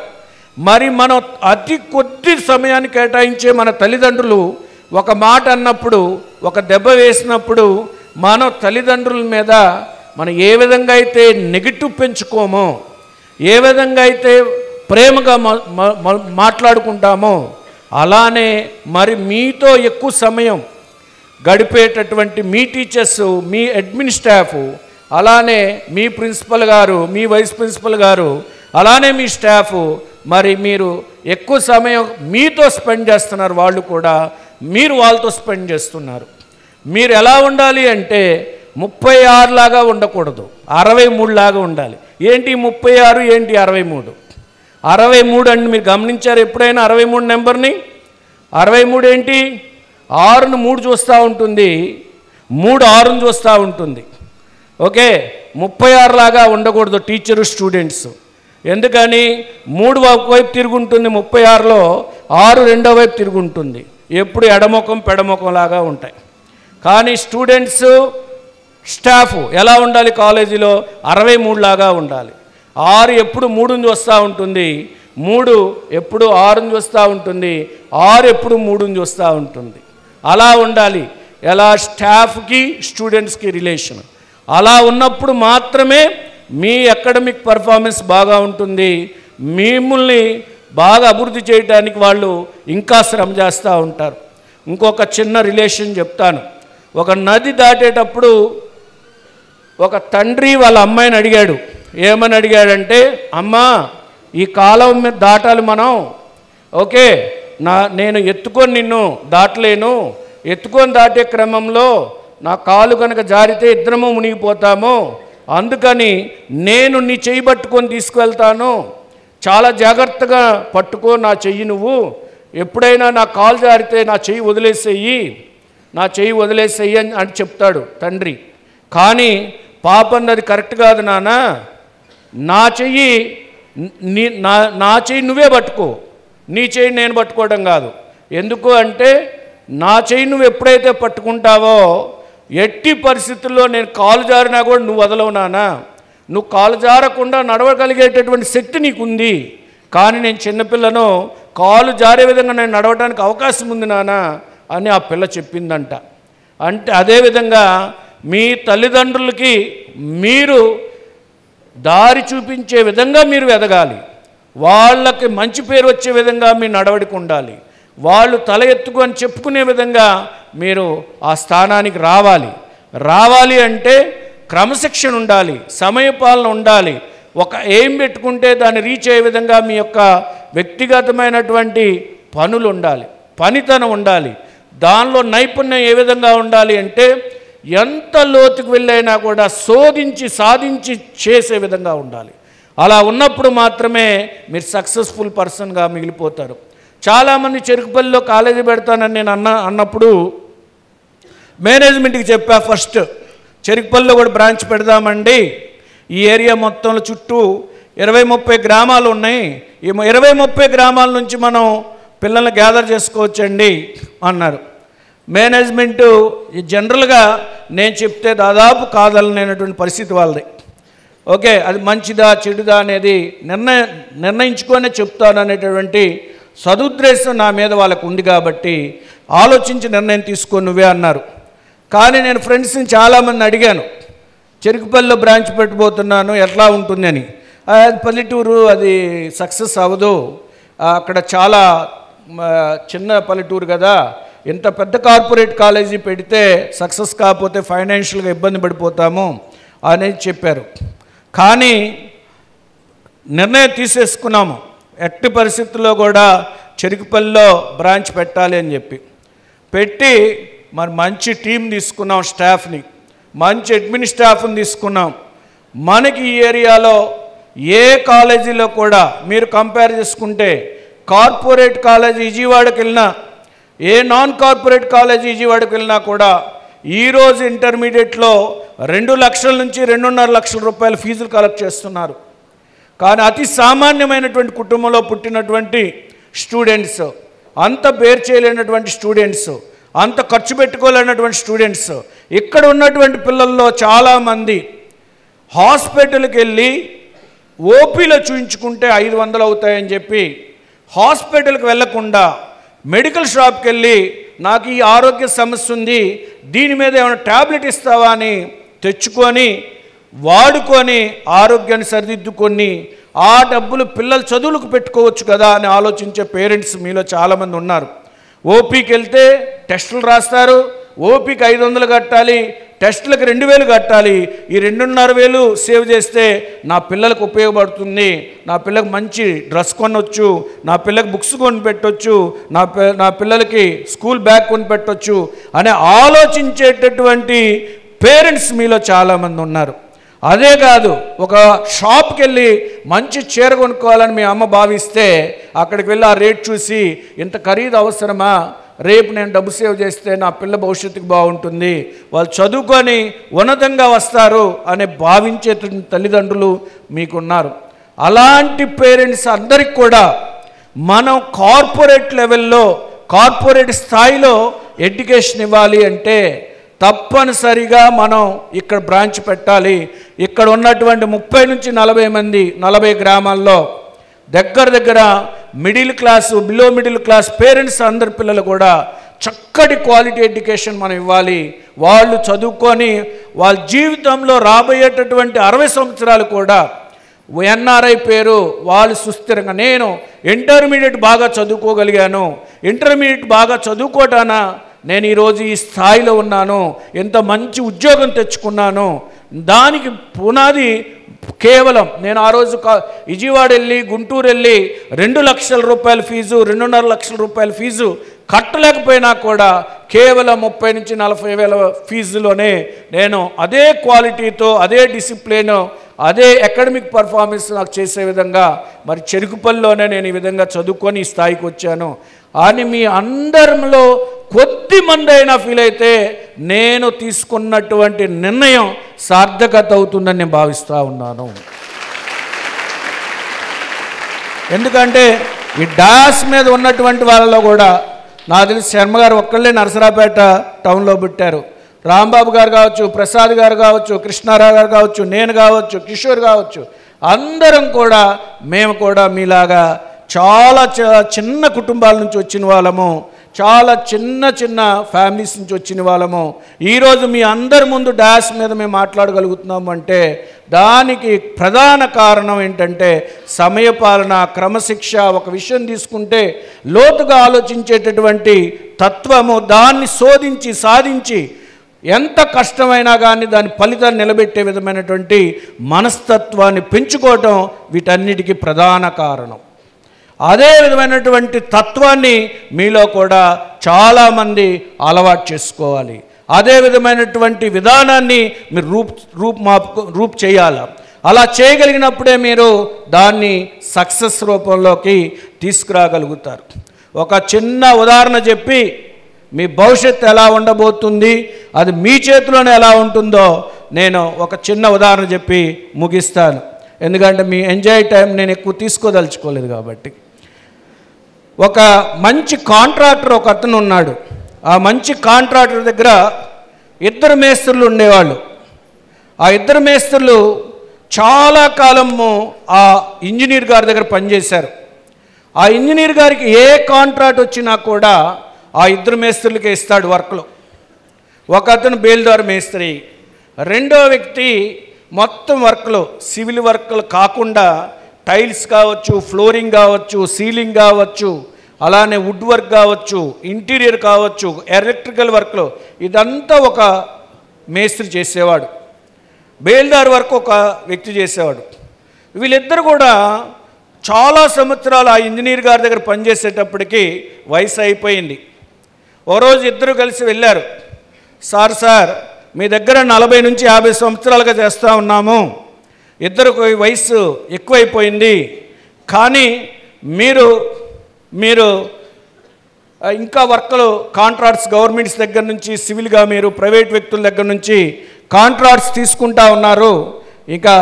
మరి మనం అతి కొద్ది సమయాన్ని కేటాయించే మన తల్లిదండ్రులు ఒక మాట అన్నప్పుడు, ఒక దెబ్బ వేసినప్పుడు మన తల్లిదండ్రుల మీద మనం ఏ విధంగా అయితే నెగిటివ్ పెంచుకోమో, ఏ విధంగా అయితే ప్రేమగా మాట్లాడుకుంటామో, అలానే మరి మీతో ఎక్కువ సమయం గడిపేటటువంటి మీ టీచర్స్, మీ అడ్మిన్ స్టాఫ్, అలానే మీ ప్రిన్సిపల్ గారు, మీ వైస్ ప్రిన్సిపల్ గారు, అలానే మీ స్టాఫ్, మరి మీరు ఎక్కువ సమయం మీతో స్పెండ్ చేస్తున్నారు, వాళ్ళు కూడా మీరు వాళ్ళతో స్పెండ్ చేస్తున్నారు. మీరు ఎలా ఉండాలి అంటే 36 లాగా ఉండకూడదు, 63 లాగా ఉండాలి. ఏంటి 36, ఏంటి 63? 63 అండి, మీరు గమనించారు ఎప్పుడైనా 63 నెంబర్ని? 63 ఏంటి? 6ను 3 చూస్తూ ఉంటుంది, 3 6ను చూస్తూ ఉంటుంది. ఓకే 36 లాగా ఉండకూడదు టీచరు స్టూడెంట్స్. ఎందుకని 3 ఒకవైపు తిరుగుంటుంది 36లో, 6 రెండో వైపు తిరుగుంటుంది. ఎప్పుడు ఎడముఖం పెడముఖం లాగా ఉంటాయి. కానీ స్టూడెంట్స్ స్టాఫ్ ఎలా ఉండాలి కాలేజీలో? 63 లాగా ఉండాలి. 6 ఎప్పుడు 3ని చూస్తూ ఉంటుంది, 3 ఎప్పుడు 6ని చూస్తూ ఉంటుంది, 6 ఎప్పుడు 3ని చూస్తూ ఉంటుంది. అలా ఉండాలి. ఎలా? స్టాఫ్కి స్టూడెంట్స్కి రిలేషన్. అలా ఉన్నప్పుడు మాత్రమే మీ అకాడమిక్ పర్ఫార్మెన్స్ బాగా ఉంటుంది. మిమ్మల్ని బాగా అభివృద్ధి చేయడానికి వాళ్ళు ఇంకా శ్రమ చేస్తూ ఉంటారు. ఇంకొక చిన్న రిలేషన్ చెప్తాను. ఒక నది దాటేటప్పుడు ఒక తండ్రి వాళ్ళ అమ్మాయిని అడిగాడు. ఏమని అడిగాడంటే, అమ్మా ఈ కాలం మీద దాటాలి మనం, ఓకే నేను ఎత్తుకొని నిన్ను దాటలేను, ఎత్తుకొని దాటే క్రమంలో నా కాలు కనుక జారితే ఇద్దరము మునిగిపోతాము, అందుకని నేను నీ చెయ్యి పట్టుకొని తీసుకువెళ్తాను, చాలా జాగ్రత్తగా పట్టుకో నా చెయ్యి, నువ్వు ఎప్పుడైనా నా కాలు జారితే నా చెయ్యి వదిలేసేయి, నా చెయ్యి వదిలేసేయి అని చెప్తాడు తండ్రి. కానీ పాపన్నది కరెక్ట్ కాదు నాన్న, నా చెయ్యి నా చెయ్యి నువ్వే పట్టుకో, నీ చెయ్యి నేను పట్టుకోవడం కాదు. ఎందుకు అంటే నా చెయ్యి నువ్వు ఎప్పుడైతే పట్టుకుంటావో ఎట్టి పరిస్థితుల్లో నేను కాలు జారినా కూడా నువ్వు వదలవు నాన్న, నువ్వు కాలు జారకుండా నడవగలిగేటటువంటి శక్తి నీకుంది, కానీ నేను చిన్నపిల్లను, కాలు జారే విధంగా నేను నడవడానికి అవకాశం ఉంది నాన్న అని ఆ పిల్ల చెప్పిందంట. అంటే అదేవిధంగా మీ తల్లిదండ్రులకి మీరు దారి చూపించే విధంగా మీరు ఎదగాలి, వాళ్ళకి మంచి పేరు వచ్చే విధంగా మీ నడవడిక ఉండాలి, వాళ్ళు తల ఎత్తుకొని చెప్పుకునే విధంగా మీరు ఆ స్థానానికి రావాలి అంటే క్రమశిక్షణ ఉండాలి, సమయపాలన ఉండాలి, ఒక ఎయిమ్ పెట్టుకుంటే దాన్ని రీచ్ అయ్యే విధంగా మీ యొక్క వ్యక్తిగతమైనటువంటి పనులు ఉండాలి, పనితనం ఉండాలి, దానిలో నైపుణ్యం ఏ విధంగా ఉండాలి అంటే ఎంత లోతుకు వెళ్ళైనా కూడా సాధించి చేసే విధంగా ఉండాలి. అలా ఉన్నప్పుడు మాత్రమే మీరు సక్సెస్ఫుల్ పర్సన్గా మిగిలిపోతారు. చాలామంది చెరుకుపల్లిలో కాలేజీ పెడతానని నేను అన్నప్పుడు మేనేజ్మెంట్కి చెప్పా, ఫస్ట్ చెరుకుపల్లిలో కూడా బ్రాంచ్ పెడదామండి, ఈ ఏరియా మొత్తంలో చుట్టూ 20-30 గ్రామాలు ఉన్నాయి, ఈ 20-30 గ్రామాల నుంచి మనం పిల్లల్ని గ్యాదర్ చేసుకోవచ్చండి అన్నారు. మేనేజ్మెంటు జనరల్గా నేను చెప్తే దాదాపు కాదలనేటువంటి పరిస్థితి వాళ్ళది. ఓకే, అది మంచిదా చెడుదా అనేది నిర్ణయించుకొనే చెప్తాను అనేటటువంటి సదుద్దేశం నా మీద వాళ్ళకు ఉంది కాబట్టి ఆలోచించి నిర్ణయం తీసుకొని నువ్వే అన్నారు. కానీ నేను ఫ్రెండ్స్ని చాలామంది అడిగాను, చెరుకుపల్లిలో బ్రాంచ్ పెట్టబోతున్నాను ఎట్లా ఉంటుంది అని. పల్లెటూరు, అది సక్సెస్ అవ్వదు, అక్కడ చాలా చిన్న పల్లెటూరు కదా, ఇంత పెద్ద కార్పొరేట్ కాలేజీ పెడితే సక్సెస్ కాకపోతే ఫైనాన్షియల్గా ఇబ్బంది పడిపోతాము అనేది చెప్పారు. కానీ నిర్ణయం తీసేసుకున్నాము, ఎట్టి పరిస్థితుల్లో కూడా చెరుకుపల్లిలో బ్రాంచ్ పెట్టాలి అని చెప్పి పెట్టి మరి మంచి టీం తీసుకున్నాం, స్టాఫ్ని, మంచి అడ్మిన్ స్టాఫ్ని తీసుకున్నాం. మనకి ఈ ఏరియాలో ఏ కాలేజీలో కూడా మీరు కంపేర్ చేసుకుంటే కార్పొరేట్ కాలేజీ విజయవాడకి వెళ్ళినా, ఏ నాన్ కార్పొరేట్ కాలేజీ విజయవాడకి వెళ్ళినా కూడా ఈరోజు ఇంటర్మీడియట్లో 2 లక్షల నుంచి 2.5 లక్షల రూపాయల ఫీజులు కలెక్ట్ చేస్తున్నారు. కానీ అతి సామాన్యమైనటువంటి కుటుంబంలో పుట్టినటువంటి స్టూడెంట్స్, అంత బేర్ చేయలేనటువంటి స్టూడెంట్స్, అంత ఖర్చు పెట్టుకోలేనటువంటి స్టూడెంట్స్, ఇక్కడ ఉన్నటువంటి పిల్లల్లో చాలామంది హాస్పిటల్కి వెళ్ళి ఓపీలో చూయించుకుంటే 500 అవుతాయని చెప్పి హాస్పిటల్కి వెళ్లకుండా మెడికల్ షాప్కి వెళ్ళి నాకు ఈ ఆరోగ్య సమస్య ఉంది, దీని మీద ఏమైనా ట్యాబ్లెట్ ఇస్తావా అని తెచ్చుకొని వాడుకొని ఆరోగ్యాన్ని సరిదిద్దుకొని ఆ డబ్బులు పిల్లల చదువులకు పెట్టుకోవచ్చు కదా అని ఆలోచించే పేరెంట్స్ మీలో చాలామంది ఉన్నారు. ఓపీకి వెళ్తే టెస్టులు రాస్తారు, ఓపీకి 500 కట్టాలి, టెస్టులకు 2000 కట్టాలి, ఈ 2,500 సేవ్ చేస్తే నా పిల్లలకు ఉపయోగపడుతుంది, నా పిల్లలకు మంచి డ్రెస్ కొనవచ్చు, నా పిల్లలకు బుక్స్ కొని పెట్టవచ్చు, నా పిల్లలకి స్కూల్ బ్యాగ్ కొని పెట్టవచ్చు అని ఆలోచించేటటువంటి పేరెంట్స్ మీలో చాలామంది ఉన్నారు. అదే కాదు, ఒక షాప్కి వెళ్ళి మంచి చీర కొనుక్కోవాలని మీ అమ్మ భావిస్తే అక్కడికి వెళ్ళి ఆ రేట్ చూసి ఇంత ఖరీదు అవసరమా, రేపు నేను డబ్బు సేవ్ చేస్తే నా పిల్ల భవిష్యత్తుకు బాగుంటుంది, వాళ్ళు చదువుకొని ఉన్నతంగా వస్తారు అని భావించే తల్లిదండ్రులు మీకున్నారు. అలాంటి పేరెంట్స్ అందరికి కూడా మనం కార్పొరేట్ లెవెల్లో, కార్పొరేట్ స్థాయిలో ఎడ్యుకేషన్ ఇవ్వాలి అంటే తప్పనిసరిగా మనం ఇక్కడ బ్రాంచ్ పెట్టాలి. ఇక్కడ ఉన్నటువంటి 30 నుంచి 40 మంది 40 గ్రామాల్లో దగ్గర middle class, below middle class parents అందరి పిల్లలు కూడా చక్కటి క్వాలిటీ ఎడ్యుకేషన్ మనం ఇవ్వాలి. వాళ్ళు చదువుకొని వాళ్ళ జీవితంలో రాబోయేటటువంటి 60 సంవత్సరాలు కూడా ఎన్ఆర్ఐ పేరు వాళ్ళు సుస్థిరంగా, నేను ఇంటర్మీడియట్ బాగా చదువుకోగలిగాను, ఇంటర్మీడియట్ బాగా చదువుకోవటానా నేను ఈరోజు ఈ స్థాయిలో ఉన్నాను, ఎంత మంచి ఉద్యోగం తెచ్చుకున్నాను, దానికి పునాది కేవలం నేను ఆ రోజు విజయవాడ వెళ్ళి గుంటూరు వెళ్ళి 2 లక్షల రూపాయల ఫీజు, 2.5 లక్షల రూపాయల ఫీజు కట్టలేకపోయినా కూడా కేవలం 30 నుంచి 40 వేల ఫీజులోనే నేను అదే క్వాలిటీతో, అదే డిసిప్లిన్, అదే అకాడమిక్ పర్ఫార్మెన్స్ నాకు చేసే విధంగా మరి చెరుకుపల్లిలోనే నేను ఈ విధంగా చదువుకొని ఈ స్థాయికి వచ్చాను అని మీ అందరిలో కొద్ది మంది అయినా ఫీల్ అయితే నేను తీసుకున్నటువంటి నిర్ణయం సార్థకత అవుతుందని నేను భావిస్తూ ఉన్నాను. ఎందుకంటే ఈ డాస్ మీద ఉన్నటువంటి వాళ్ళలో కూడా నాకు తెలిసి శర్మ గారు ఒక్కళ్ళే నరసరాపేట టౌన్లో పుట్టారు, రాంబాబు గారు కావచ్చు, ప్రసాద్ గారు కావచ్చు, కృష్ణారావు గారు కావచ్చు, నేను కావచ్చు, కిషోర్ కావచ్చు, అందరం కూడా మేము కూడా మీలాగా చాలా చిన్న కుటుంబాల నుంచి వచ్చిన వాళ్ళము, చాలా చిన్న చిన్న ఫ్యామిలీస్ నుంచి వచ్చిన వాళ్ళము. ఈరోజు మీ అందరి ముందు డాష్ మీద మేము మాట్లాడగలుగుతున్నాము అంటే దానికి ప్రధాన కారణం ఏంటంటే సమయపాలన, క్రమశిక్ష. ఒక విషయం తీసుకుంటే లోతుగా ఆలోచించేటటువంటి తత్వము, దాన్ని శోధించి సాధించి ఎంత కష్టమైనా కానీ దాని ఫలితాన్ని నిలబెట్టే విధమైనటువంటి మనస్తత్వాన్ని పెంచుకోవటం వీటన్నిటికీ ప్రధాన కారణం. అదే విధమైనటువంటి తత్వాన్ని మీలో కూడా చాలామంది అలవాటు చేసుకోవాలి. అదే విధమైనటువంటి విధానాన్ని మీరు రూప్ చేయాలి. అలా చేయగలిగినప్పుడే మీరు దాన్ని సక్సెస్ రూపంలోకి తీసుకురాగలుగుతారు. ఒక చిన్న ఉదాహరణ చెప్పి మీ భవిష్యత్తు ఎలా ఉండబోతుంది, అది మీ చేతిలోనే ఎలా ఉంటుందో నేను ఒక చిన్న ఉదాహరణ చెప్పి ముగిస్తాను. ఎందుకంటే మీ ఎంజాయ్ టైం నేను ఎక్కువ తీసుకోదలుచుకోలేదు కాబట్టి. ఒక మంచి కాంట్రాక్టర్ ఒక అతను ఉన్నాడు. ఆ మంచి కాంట్రాక్టర్ దగ్గర 2 మేస్త్రులు ఉండేవాళ్ళు. ఆ 2 మేస్త్రులు చాలా కాలము ఆ ఇంజనీర్ గారి దగ్గర పనిచేశారు. ఆ ఇంజనీర్ గారికి ఏ కాంట్రాక్ట్ వచ్చినా కూడా ఆ 2 మేస్త్రులకే ఇస్తాడు వర్క్లో. ఒక అతను బేల్దార్ మేస్త్రి, రెండో వ్యక్తి మొత్తం వర్క్లో సివిల్ వర్క్లు కాకుండా టైల్స్ కావచ్చు, ఫ్లోరింగ్ కావచ్చు, సీలింగ్ కావచ్చు, అలానే వుడ్ వర్క్ కావచ్చు, ఇంటీరియర్ కావచ్చు, ఎలక్ట్రికల్ వర్క్లో ఇదంతా ఒక మేస్త్రి చేసేవాడు. బేల్దార్ వర్క్ ఒక వ్యక్తి చేసేవాడు. వీళ్ళిద్దరు కూడా చాలా సంవత్సరాలు ఆ ఇంజనీర్ గారి దగ్గర పనిచేసేటప్పటికి వయసు అయిపోయింది. ఓ రోజు ఇద్దరు కలిసి వెళ్ళారు. సార్ మీ దగ్గర 40 నుంచి 50 సంవత్సరాలుగా చేస్తూ ఉన్నాము, ఇద్దరికి వయసు ఎక్కువైపోయింది, కానీ మీరు ఇంకా వర్క్లు కాంట్రాక్ట్స్ గవర్నమెంట్స్ దగ్గర నుంచి, సివిల్గా మీరు ప్రైవేట్ వ్యక్తుల దగ్గర నుంచి కాంట్రాక్ట్స్ తీసుకుంటా ఉన్నారు, ఇంకా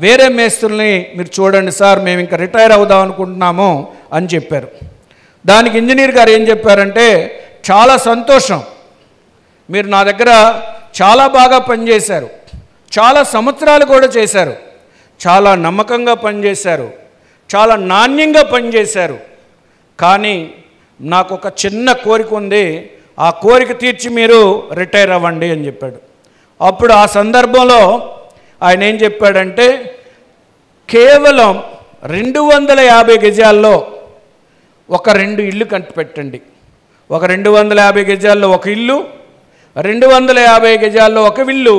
వేరే మేస్త్రుల్ని మీరు చూడండి సార్, మేము ఇంకా రిటైర్ అవుదాం అనుకుంటున్నాము అని చెప్పారు. దానికి ఇంజనీర్ గారు ఏం చెప్పారంటే, చాలా సంతోషం, మీరు నా దగ్గర చాలా బాగా పనిచేశారు, చాలా సంవత్సరాలు కూడా చేశారు, చాలా నమ్మకంగా పనిచేశారు, చాలా నాణ్యంగా పనిచేశారు, కానీ నాకు ఒక చిన్న కోరిక ఉంది, ఆ కోరిక తీర్చి మీరు రిటైర్ అవ్వండి అని చెప్పాడు. అప్పుడు ఆ సందర్భంలో ఆయన ఏం చెప్పాడంటే, కేవలం 250 గజాల్లో ఒక 2 ఇళ్ళు కట్టిపెట్టండి. ఒక 250 గజాల్లో ఒక ఇల్లు, 250 గజాల్లో ఒక ఇల్లు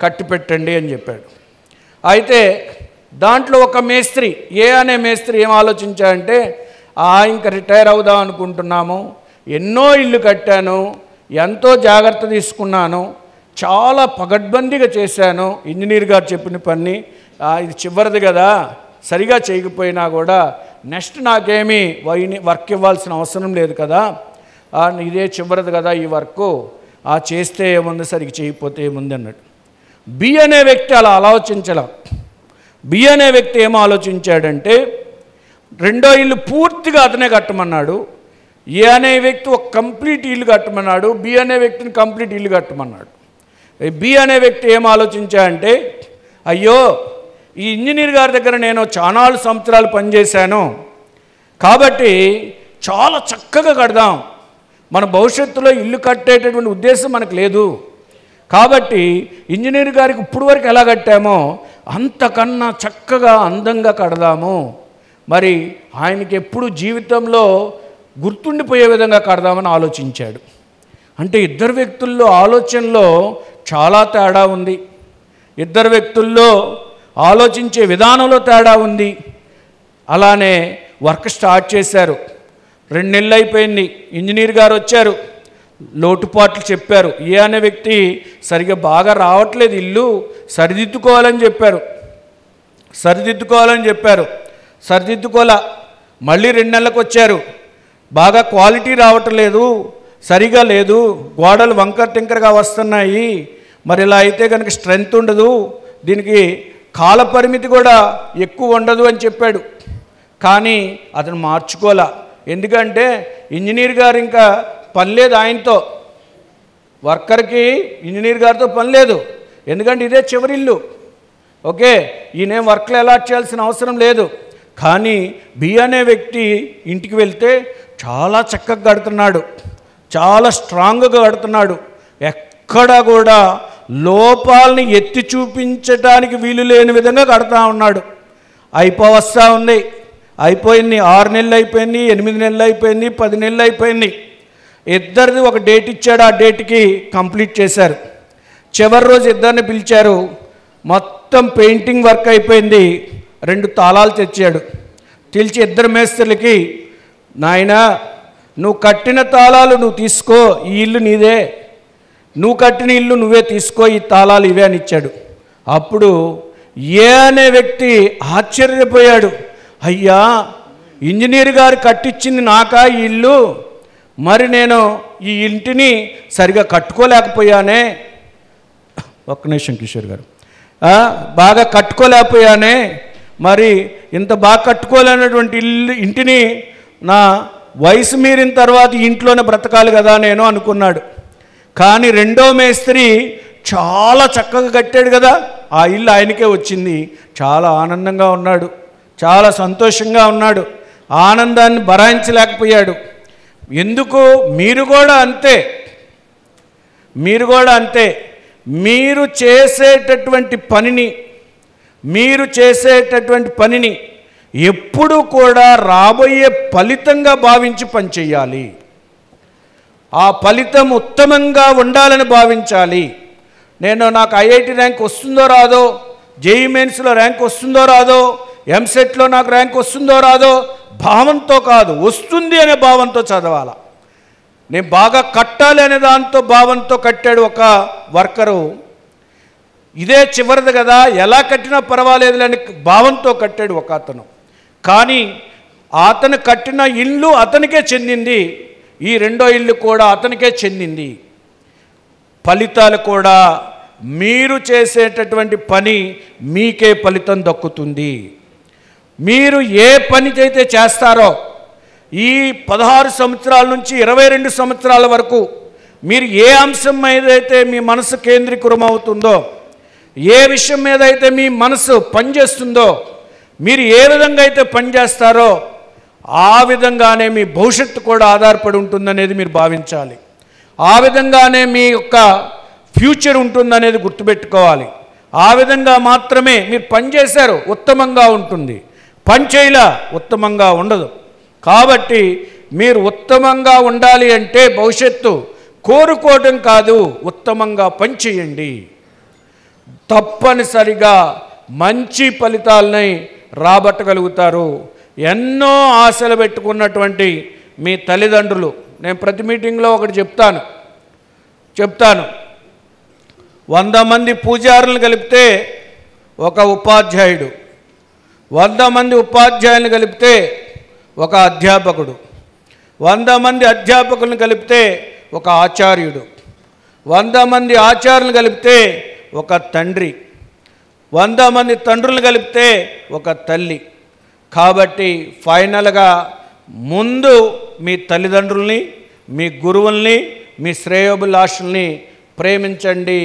కట్టిపెట్టండి అని చెప్పాడు. అయితే దాంట్లో ఒక మేస్త్రి, అనే మేస్త్రి ఏం ఆలోచించాడంటే, ఇంకా రిటైర్ అవుదాం అనుకుంటున్నాము, ఎన్నో ఇల్లు కట్టాను, ఎంతో జాగ్రత్త తీసుకున్నాను, చాలా పగడ్బందీగా చేశాను, ఇంజనీర్ గారు చెప్పిన పని ఇది చివరిది కదా, సరిగా చేయకపోయినా కూడా నెక్స్ట్ నాకేమీ వర్క్ ఇవ్వాల్సిన అవసరం లేదు కదా, ఇదే చివరిది కదా ఈ వర్క్, చేస్తే ఏముంది, సరిగ్గా చేయకపోతే ఏముంది అన్నాడు. బి అనే వ్యక్తి అలా ఆలోచించలే. బి అనే వ్యక్తి ఏమో ఆలోచించాడంటే, రెండో ఇల్లు పూర్తిగా అతనే కట్టమన్నాడు. ఏ అనే వ్యక్తి ఒక కంప్లీట్ ఇల్లు కట్టమన్నాడు, బి అనే వ్యక్తిని కంప్లీట్ ఇల్లు కట్టమన్నాడు. బి అనే వ్యక్తి ఏం ఆలోచించాడంటే, అయ్యో ఈ ఇంజనీర్ గారి దగ్గర నేను చాలా సంవత్సరాలు పనిచేశాను కాబట్టి చాలా చక్కగా కడదాం, మన భవిష్యత్తులో ఇల్లు కట్టేటటువంటి ఉద్దేశం మనకు లేదు కాబట్టి ఇంజనీర్ గారికి ఇప్పుడు వరకు ఎలా కట్టామో అంతకన్నా చక్కగా అందంగా కడదాము, మరి ఆయనకి ఎప్పుడు జీవితంలో గుర్తుండిపోయే విధంగా కడదామని ఆలోచించాడు. అంటే ఇద్దరు వ్యక్తుల్లో ఆలోచనలో చాలా తేడా ఉంది, ఇద్దరు వ్యక్తుల్లో ఆలోచించే విధానంలో తేడా ఉంది. అలానే వర్క్ స్టార్ట్ చేశారు. 2 నెలలు అయిపోయింది, ఇంజనీర్ గారు వచ్చారు, లోటుపాట్లు చెప్పారు. అనే వ్యక్తి సరిగ్గా బాగా రావట్లేదు, ఇల్లు సరిదిద్దుకోవాలని చెప్పారు. సరిదిద్దుకోవాలా. మళ్ళీ 2 నెలలకు వచ్చారు, బాగా క్వాలిటీ రావట్లేదు, సరిగా లేదు, గోడలు వంకర టింకరగా వస్తున్నాయి, మరి ఇలా అయితే కనుక స్ట్రెంగ్త్ ఉండదు, దీనికి కాల పరిమితి కూడా ఎక్కువ ఉండదు అని చెప్పాడు. కానీ అతను మార్చుకోలే. ఎందుకంటే ఇంజనీర్ గారు ఇంకా పని లేదు ఆయనతో, వర్కర్కి ఇంజనీర్ గారితో పని లేదు, ఎందుకంటే ఇదే చివరి ఇల్లు. ఓకే, ఈయనేం వర్క్లు అలాట్ చేయాల్సిన అవసరం లేదు. కానీ బి అనే వ్యక్తి ఇంటికి వెళ్తే చాలా చక్కగా కడుతున్నాడు, చాలా స్ట్రాంగ్గా కడుతున్నాడు. ఎక్కడా కూడా లోపాలని ఎత్తి చూపించడానికి వీలు లేని విధంగా కడతా ఉన్నాడు. అయిపోవస్తా ఉంది, అయిపోయింది. 6 నెలలు అయిపోయింది, 8 నెలలు అయిపోయింది, 10 నెలలు అయిపోయింది. ఇద్దరిది ఒక డేట్ ఇచ్చాడు, ఆ డేట్కి కంప్లీట్ చేశారు. చివరి రోజు ఇద్దరిని పిలిచారు, మొత్తం పెయింటింగ్ వర్క్ అయిపోయింది. 2 తాళాలు తెచ్చాడు. తెలిసి ఇద్దరు మేస్త్రులకి, నాయనా నువ్వు కట్టిన తాళాలు నువ్వు తీసుకో, ఈ ఇల్లు నీదే, నువ్వు కట్టిన ఇల్లు నువ్వే తీసుకో, ఈ తాళాలు ఇవే అని ఇచ్చాడు. అప్పుడు ఏ అనే వ్యక్తి ఆశ్చర్యపోయాడు, అయ్యా ఇంజనీర్ గారు కట్టించింది నాకా ఈ ఇల్లు, మరి నేను ఈ ఇంటిని సరిగా కట్టుకోలేకపోయానే. ఒక్క నిమిషం కిషోర్ గారు, బాగా కట్టుకోలేకపోయానే, మరి ఇంత బాగా కట్టుకోలేనటువంటి ఇంటిని నా వయసు మీరిన తర్వాత ఇంట్లోనే బ్రతకాలి కదా నేను అనుకున్నాడు. కానీ రెండో మేస్త్రి చాలా చక్కగా కట్టాడు కదా, ఆ ఇల్లు ఆయనకే వచ్చింది. చాలా ఆనందంగా ఉన్నాడు, చాలా సంతోషంగా ఉన్నాడు, ఆనందాన్ని భరాయించలేకపోయాడు. ఎందుకు? మీరు కూడా అంతే, మీరు కూడా అంతే. మీరు చేసేటటువంటి పనిని ఎప్పుడు కూడా రాబోయే ఫలితంగా భావించి పనిచేయాలి. ఆ ఫలితం ఉత్తమంగా ఉండాలని భావించాలి. నాకు ఐఐటి ర్యాంక్ వస్తుందో రాదో, జేఈ మెయిన్స్లో ర్యాంక్ వస్తుందో రాదో, ఎంసెట్లో నాకు ర్యాంక్ వస్తుందో రాదో భావంతో కాదు, వస్తుంది అనే భావంతో చదవాలి. నేను బాగా కట్టాలి అనే దాంతో భావంతో కట్టాడు ఒక వర్కరు. ఇదే చివరిది కదా, ఎలా కట్టినా పర్వాలేదులేని భావంతో కట్టాడు ఒక అతను. కానీ అతను కట్టిన ఇల్లు అతనికే చెందింది, ఈ రెండో ఇల్లు కూడా అతనికే చెందింది. ఫలితాలు కూడా మీరు చేసేటటువంటి పని మీకే ఫలితం దక్కుతుంది. మీరు ఏ పని అయితే చేస్తారో ఈ 16 సంవత్సరాల నుంచి 22 సంవత్సరాల వరకు మీరు ఏ అంశం మీద అయితే మీ మనసు కేంద్రీకృతమవుతుందో, ఏ విషయం మీద అయితే మీ మనసు పనిచేస్తుందో, మీరు ఏ విధంగా అయితే పనిచేస్తారో ఆ విధంగానే మీ భవిష్యత్తు కూడా ఆధారపడి ఉంటుందనేది మీరు భావించాలి. ఆ విధంగానే మీ యొక్క ఫ్యూచర్ ఉంటుందనేది గుర్తుపెట్టుకోవాలి. ఆ విధంగా మాత్రమే మీరు పనిచేశారు ఉత్తమంగా ఉంటుంది, పని చేయలా ఉత్తమంగా ఉండదు. కాబట్టి మీరు ఉత్తమంగా ఉండాలి అంటే భవిష్యత్తు కోరుకోవడం కాదు, ఉత్తమంగా పనిచేయండి. తప్పనిసరిగా మంచి ఫలితాలని రాబట్టగలుగుతారు. ఎన్నో ఆశలు పెట్టుకున్నటువంటి మీ తల్లిదండ్రులు, నేను ప్రతి మీటింగ్లో ఒకటి చెప్తాను 100 మంది పూజారులను కలిపితే ఒక ఉపాధ్యాయుడు, 100 మంది ఉపాధ్యాయులను కలిపితే ఒక అధ్యాపకుడు, 100 మంది అధ్యాపకులను కలిపితే ఒక ఆచార్యుడు, 100 మంది ఆచార్యులను కలిపితే ఒక తండ్రి, 100 మంది తండ్రులను కలిపితే ఒక తల్లి. కాబట్టి ఫైనల్గా ముందు మీ తల్లిదండ్రుల్ని, మీ గురువుల్ని, మీ శ్రేయోభిలాషుల్ని ప్రేమించండి,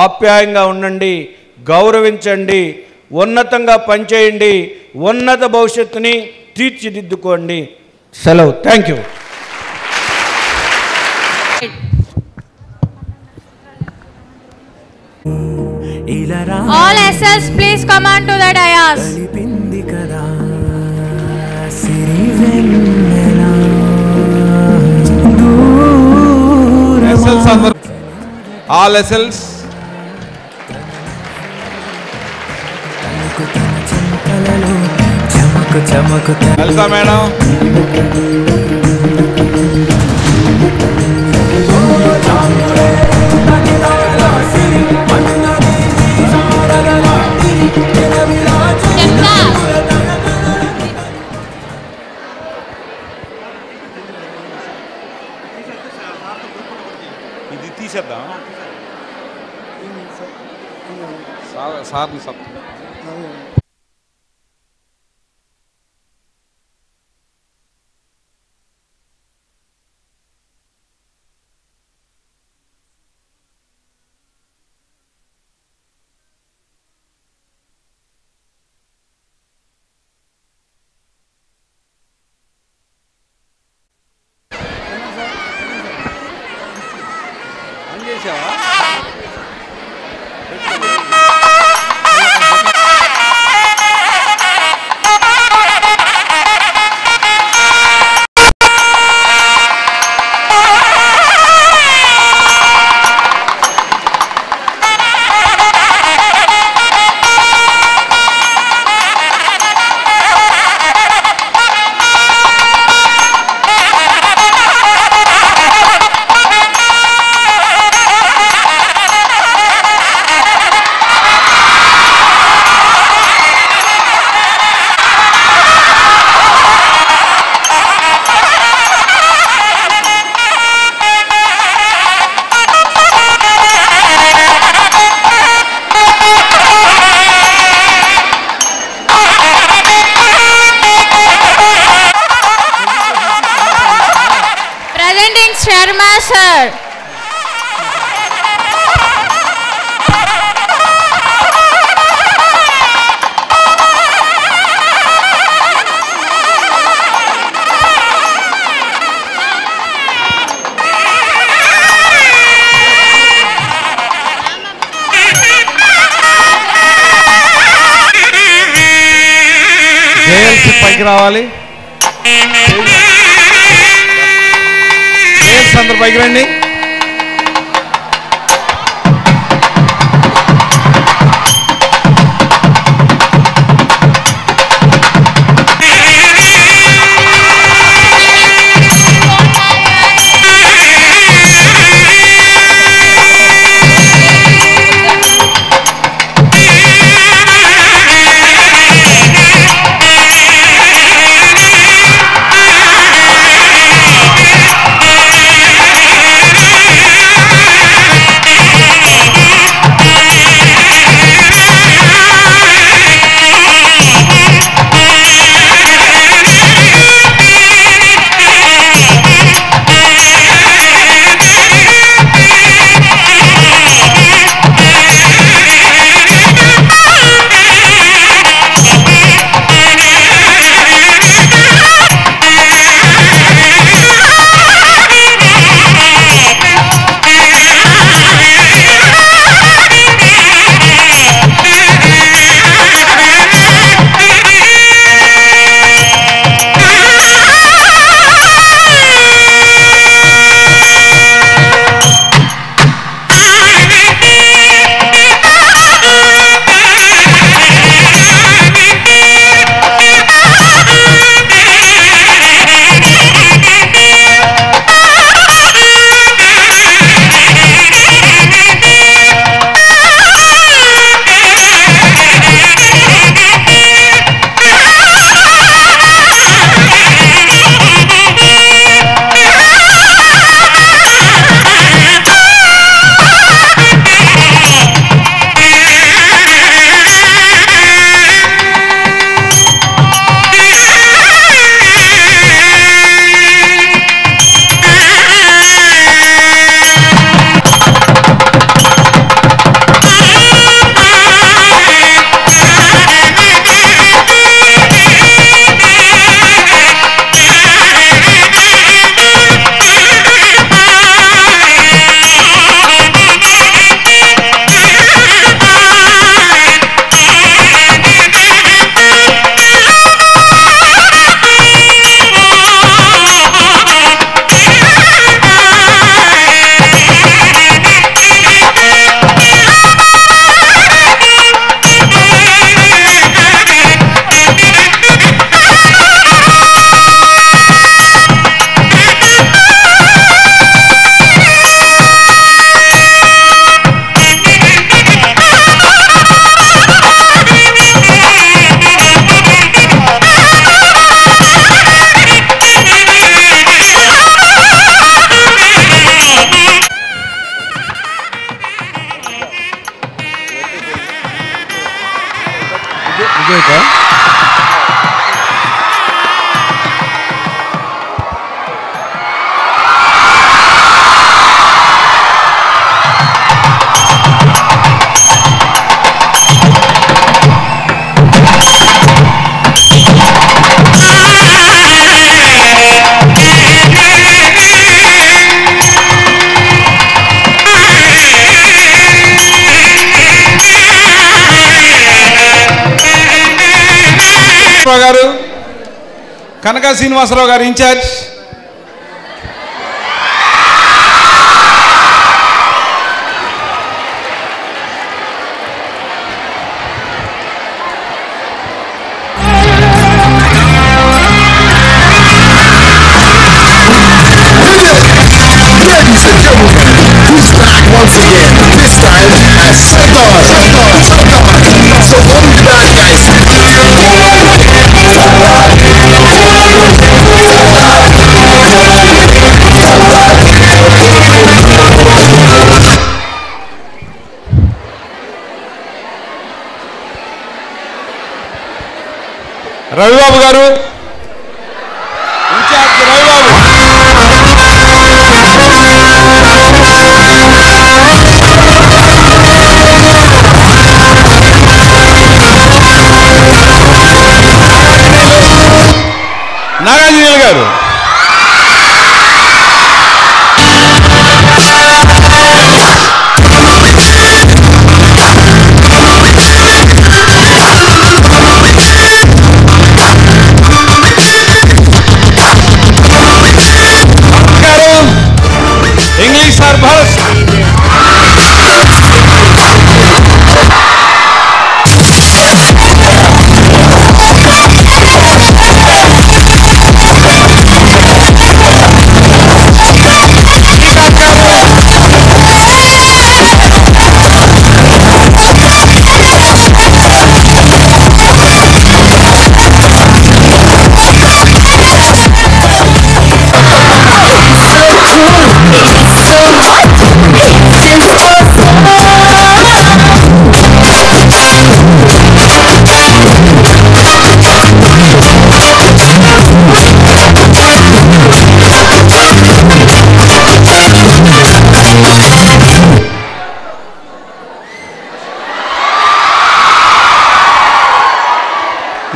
ఆప్యాయంగా ఉండండి, గౌరవించండి, ఉన్నతంగా పనిచేయండి, ఉన్నత భవిష్యత్తుని తీర్చిదిద్దుకోండి. సెలవు. Thank you. All SLs please come on to the dais. All SLs. Welcome madam. ఇది తీసేద్దాం సార్. పెట్టేసావా? Sharma sir. జేఎల్సీ పైకి రావాలి. జేఎల్సీ అందరు పైకి రండి. Hey! శ్రీనివాసరావు గారు, కనక శ్రీనివాసరావు గారు incharge. Once again, this time as Sardar. So all you bad guys. Ravibabu గారు, ఇన్ఛార్జ్ రవిబాబు. నాగార్జున గారు, ఇంగ్లీష్ సార్ భారత్.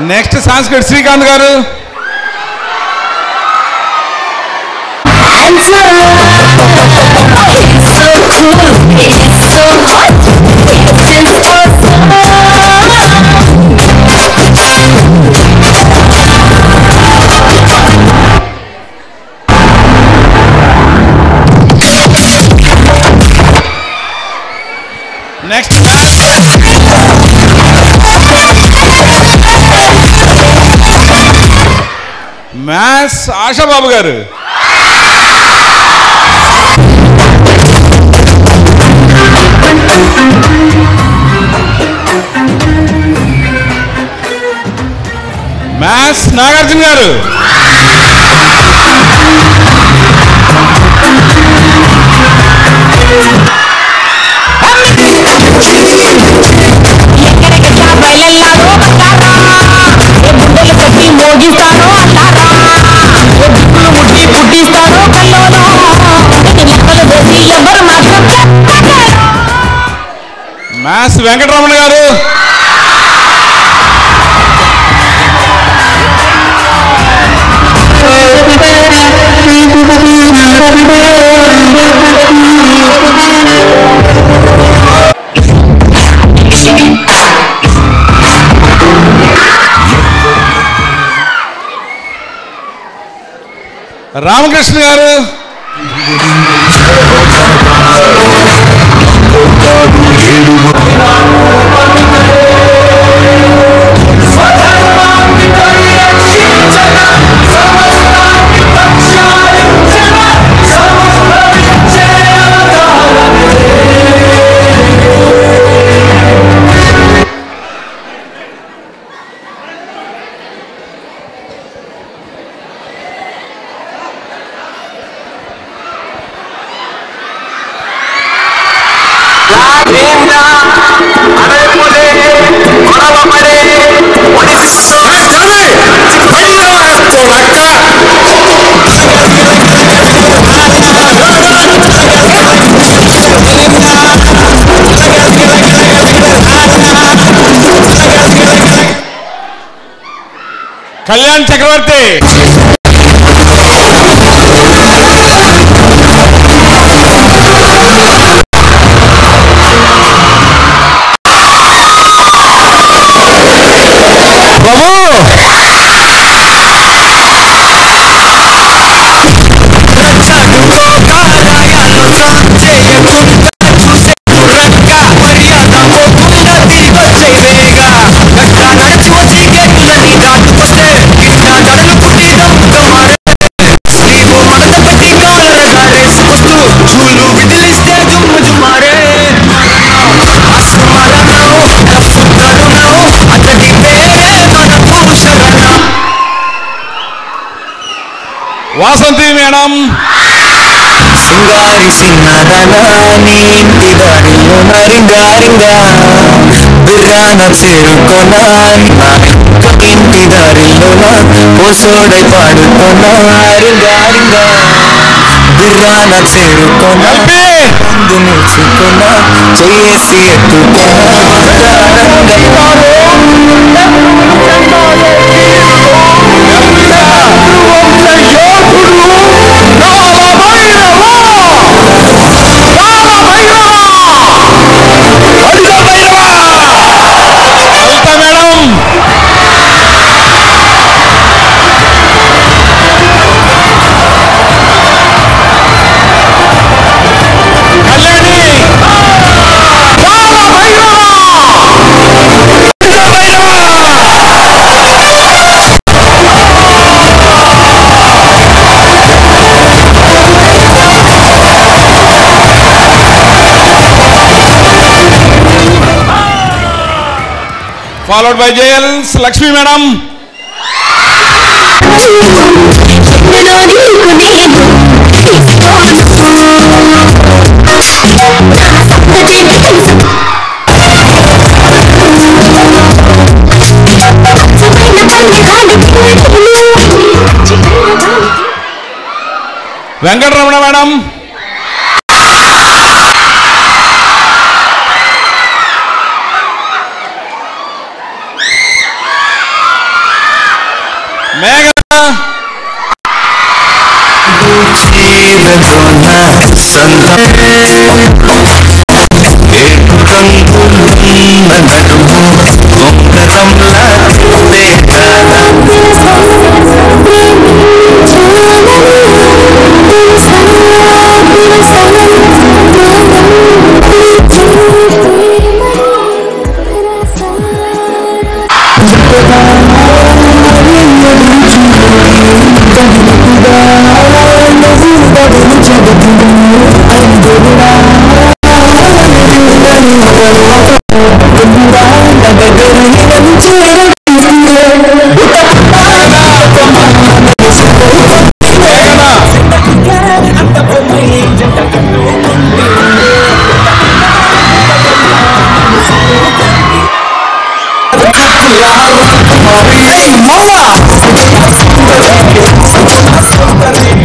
నెక్స్ట్ సాంస్కృతిక శ్రీకాంత్ గారు. నెక్స్ట్ మ్యాథ్స్ ఆశాబాబు గారు. మ్యాథ్స్ నాగార్జున గారు. మ్యాథ్స్ వెంకటరమణ గారు. రామకృష్ణ గారు. కళ్యాణ్ చక్రవర్తి. బాబు వాసంతి మేడం. సింగారి సిన్నదనా నీ ఇంటి దారిలో నరింగారింగా బిర్రాన చేరుకొనా ఇంటి దారిలోనా పోసోడై పాడుకొనా రింగారింగా బిర్రాన చేరుకొనా ముందు నేర్చుకొనా చేసి ఎత్తుకొనా followed by JL's Lakshmi madam. Venkatramana madam. Mega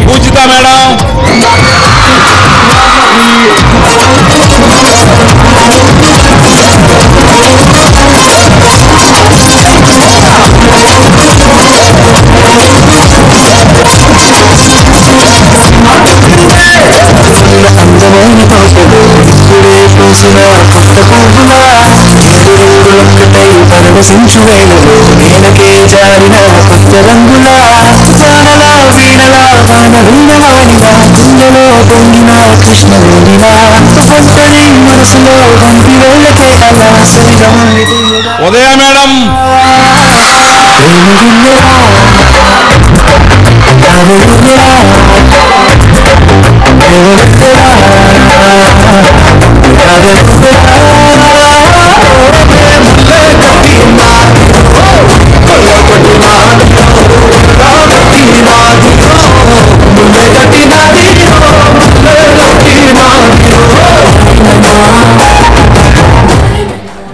Pujita madam. అందమైన తోటలు ఇప్పుడే పూసిన కొత్త పువ్వులా ఒక్కటై పరవశించు వేళలు నేలకే జారిన కొత్త రంగులా జానలా వీణలా వాన వీణవాడిలా గుండెలో పొంగిన కృష్ణవేణిలా ఒంటరి మనసులో వంటి వేళకే అలా శరీరం ఉదయ మేడం.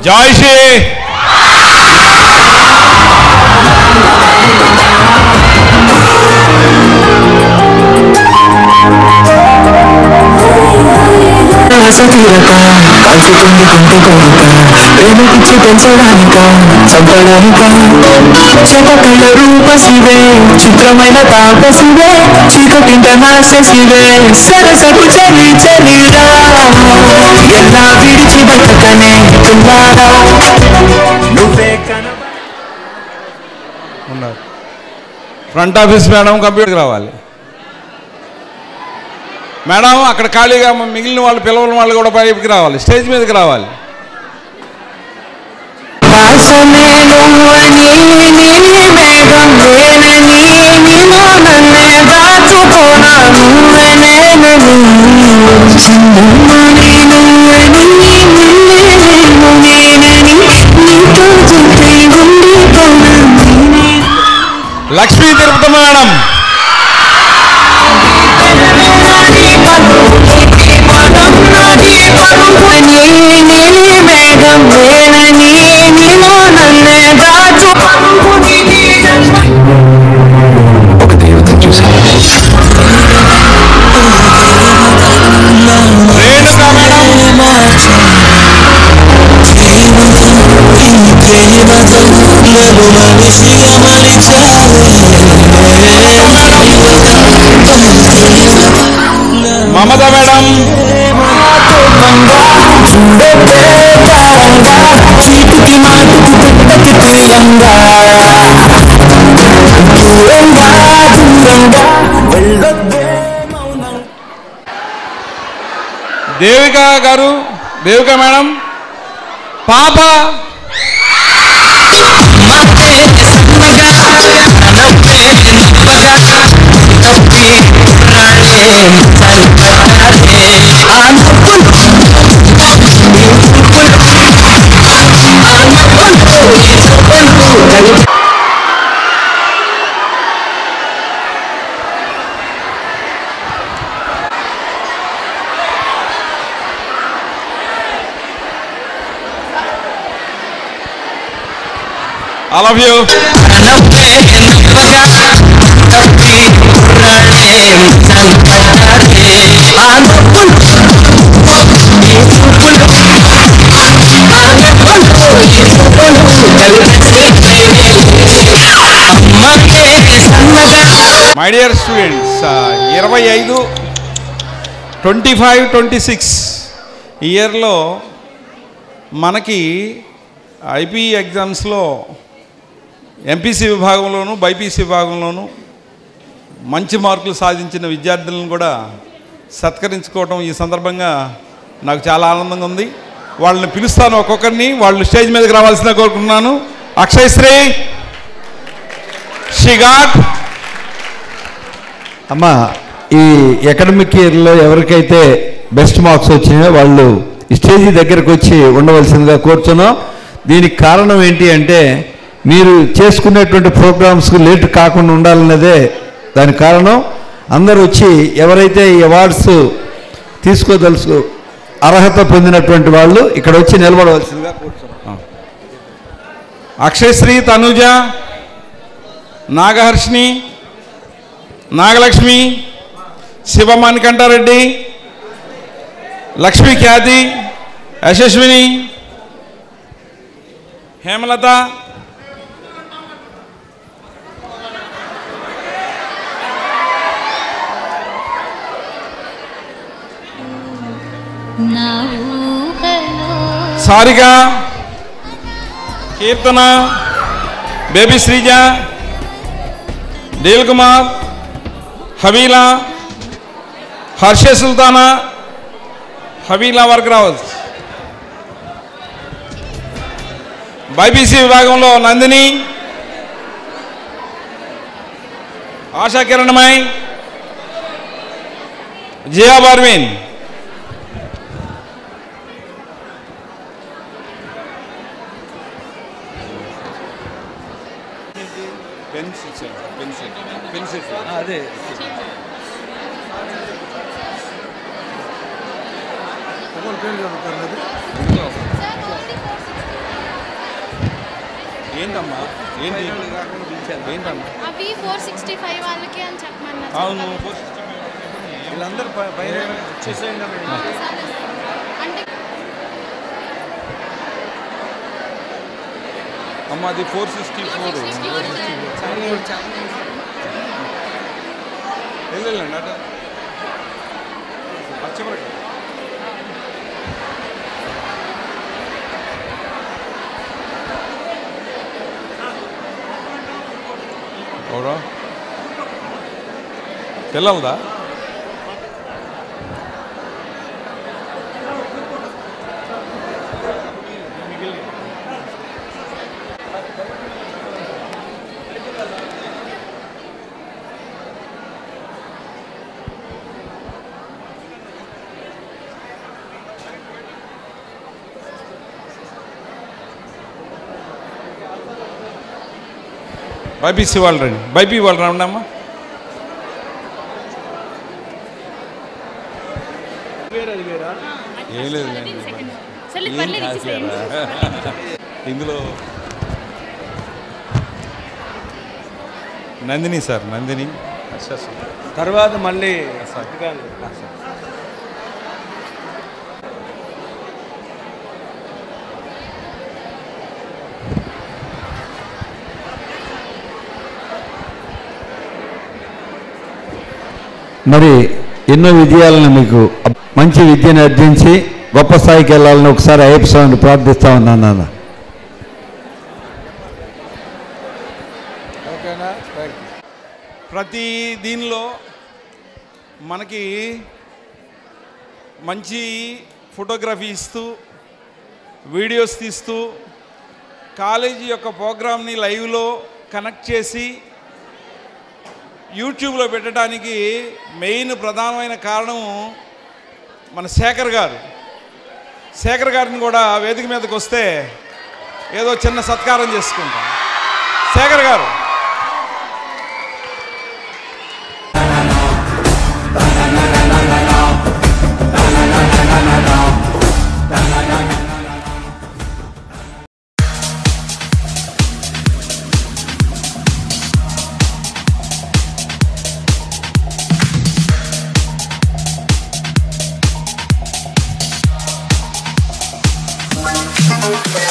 Joyshi. తీరక కాల్చుతుంది గుంటె కోరిక ప్రేమకిచ్చి పెంచడానిక చంపడానిక శతకళ రూపశివే చిత్రమైన తాపశివే చీకటింట నాశశివే సరసకు చలి చలిరా ఎలా విడిచి బతకనే తున్నారా నువ్వే ఉన్నారు. ఫ్రంట్ ఆఫీస్ మేడం కంప్యూటర్కి రావాలి మేడం. అక్కడ ఖాళీగా మిగిలిన వాళ్ళు పిలవని వాళ్ళు కూడా బయటికి రావాలి, స్టేజ్ మీదకి రావాలి. లక్ష్మీ తిరుపతమ్మ మేడం. ఉసిగా మలిచావే మమత మేడం చీటికి మాటికి పెట్టకి ప్రియంగా దూరంగా దూరంగా వెళ్ళొద్దే మౌనం. దేవిక గారు, దేవిక మేడం పాప మాటే సన్నగా నవ్వే నవ్వగా నవ్వి రాణే చల్పటారే ఆ నవ్వులు I love you. నవ్వే నవ్వగా నవ్వి రాణే చల్పటారే ఆ నవ్వులు మై డియర్ స్టూడెంట్స్, 25, 25, 26 ఇయర్లో మనకి ఐపీ ఎగ్జామ్స్లో ఎంపీసీ విభాగంలోను బైపీసీ విభాగంలోను మంచి మార్కులు సాధించిన విద్యార్థులను కూడా సత్కరించుకోవటం ఈ సందర్భంగా నాకు చాలా ఆనందంగా ఉంది. వాళ్ళని పిలుస్తాను ఒక్కొక్కరిని, వాళ్ళు స్టేజ్ మీదకి రావాల్సిన కోరుకుంటున్నాను. అక్షయశ్రీ షిగాట్. అమ్మా, ఈ అకాడమిక్ ఇయర్లో ఎవరికైతే బెస్ట్ మార్క్స్ వచ్చినాయో వాళ్ళు ఈ స్టేజీ దగ్గరకు వచ్చి ఉండవలసిందిగా కోరుతున్నాం. దీనికి కారణం ఏంటి అంటే మీరు చేసుకునేటువంటి ప్రోగ్రామ్స్కి లేట్ కాకుండా ఉండాలన్నదే దానికి కారణం. అందరూ వచ్చి ఎవరైతే ఈ అవార్డ్స్ తీసుకోదలుచు అర్హత పొందినటువంటి వాళ్ళు ఇక్కడ వచ్చి నిలబడవలసిందిగా కూర్చున్నాం. అక్షయశ్రీ, తనుజ, నాగహర్షిని, నాగలక్ష్మి, శివమణికంఠారెడ్డి, లక్ష్మీ ఖ్యాతి, యశస్విని, హేమలత, సారిక, కీర్తన, బేబీ శ్రీజ, డీల్ కుమార్, హవీలా, హర్ష సుల్తానా, హవీలా వర్కరావత్. బైపీసీ విభాగంలో నందిని, ఆశా కిరణమయ్, జియా బార్విన్. అదే ఏంటమ్మా, ఏంటి ఏంటమ్మా? అవి 465 వాళ్ళకి అని చెప్పమన్నారు. అవును, వీళ్ళందరూ పైన చేసేయండి. అంటే అమ్మ అది 464. వెళ్ళండి అట అచ్చబడి. ఎవరో తెల్లదా? బైపీసీ వాళ్ళు రండి, బైపీ వాళ్ళు రండి అమ్మా. ఏం లేదు ఇందులో నందిని సార్, నందిని తర్వాత మళ్ళీ మరి ఎన్నో విజయాలను మీకు మంచి విద్యను అర్జించి గొప్ప స్థాయికి వెళ్ళాలని ఒకసారి అయ్యప్ప స్వామిని ప్రార్థిస్తా ఉన్నాను నాన్న. ఓకేనా? ప్రతి దీనిలో మనకి మంచి ఫోటోగ్రఫీ ఇస్తూ వీడియోస్ తీస్తూ కాలేజీ యొక్క ప్రోగ్రామ్ని లైవ్లో కనెక్ట్ చేసి యూట్యూబ్లో పెట్టడానికి మెయిన్ ప్రధానమైన కారణం మన శేఖర్ గారు. శేఖర్ గారిని కూడా వేదిక మీదకి వస్తే ఏదో చిన్న సత్కారం చేసుకుంటాం. శేఖర్ గారు Thank you.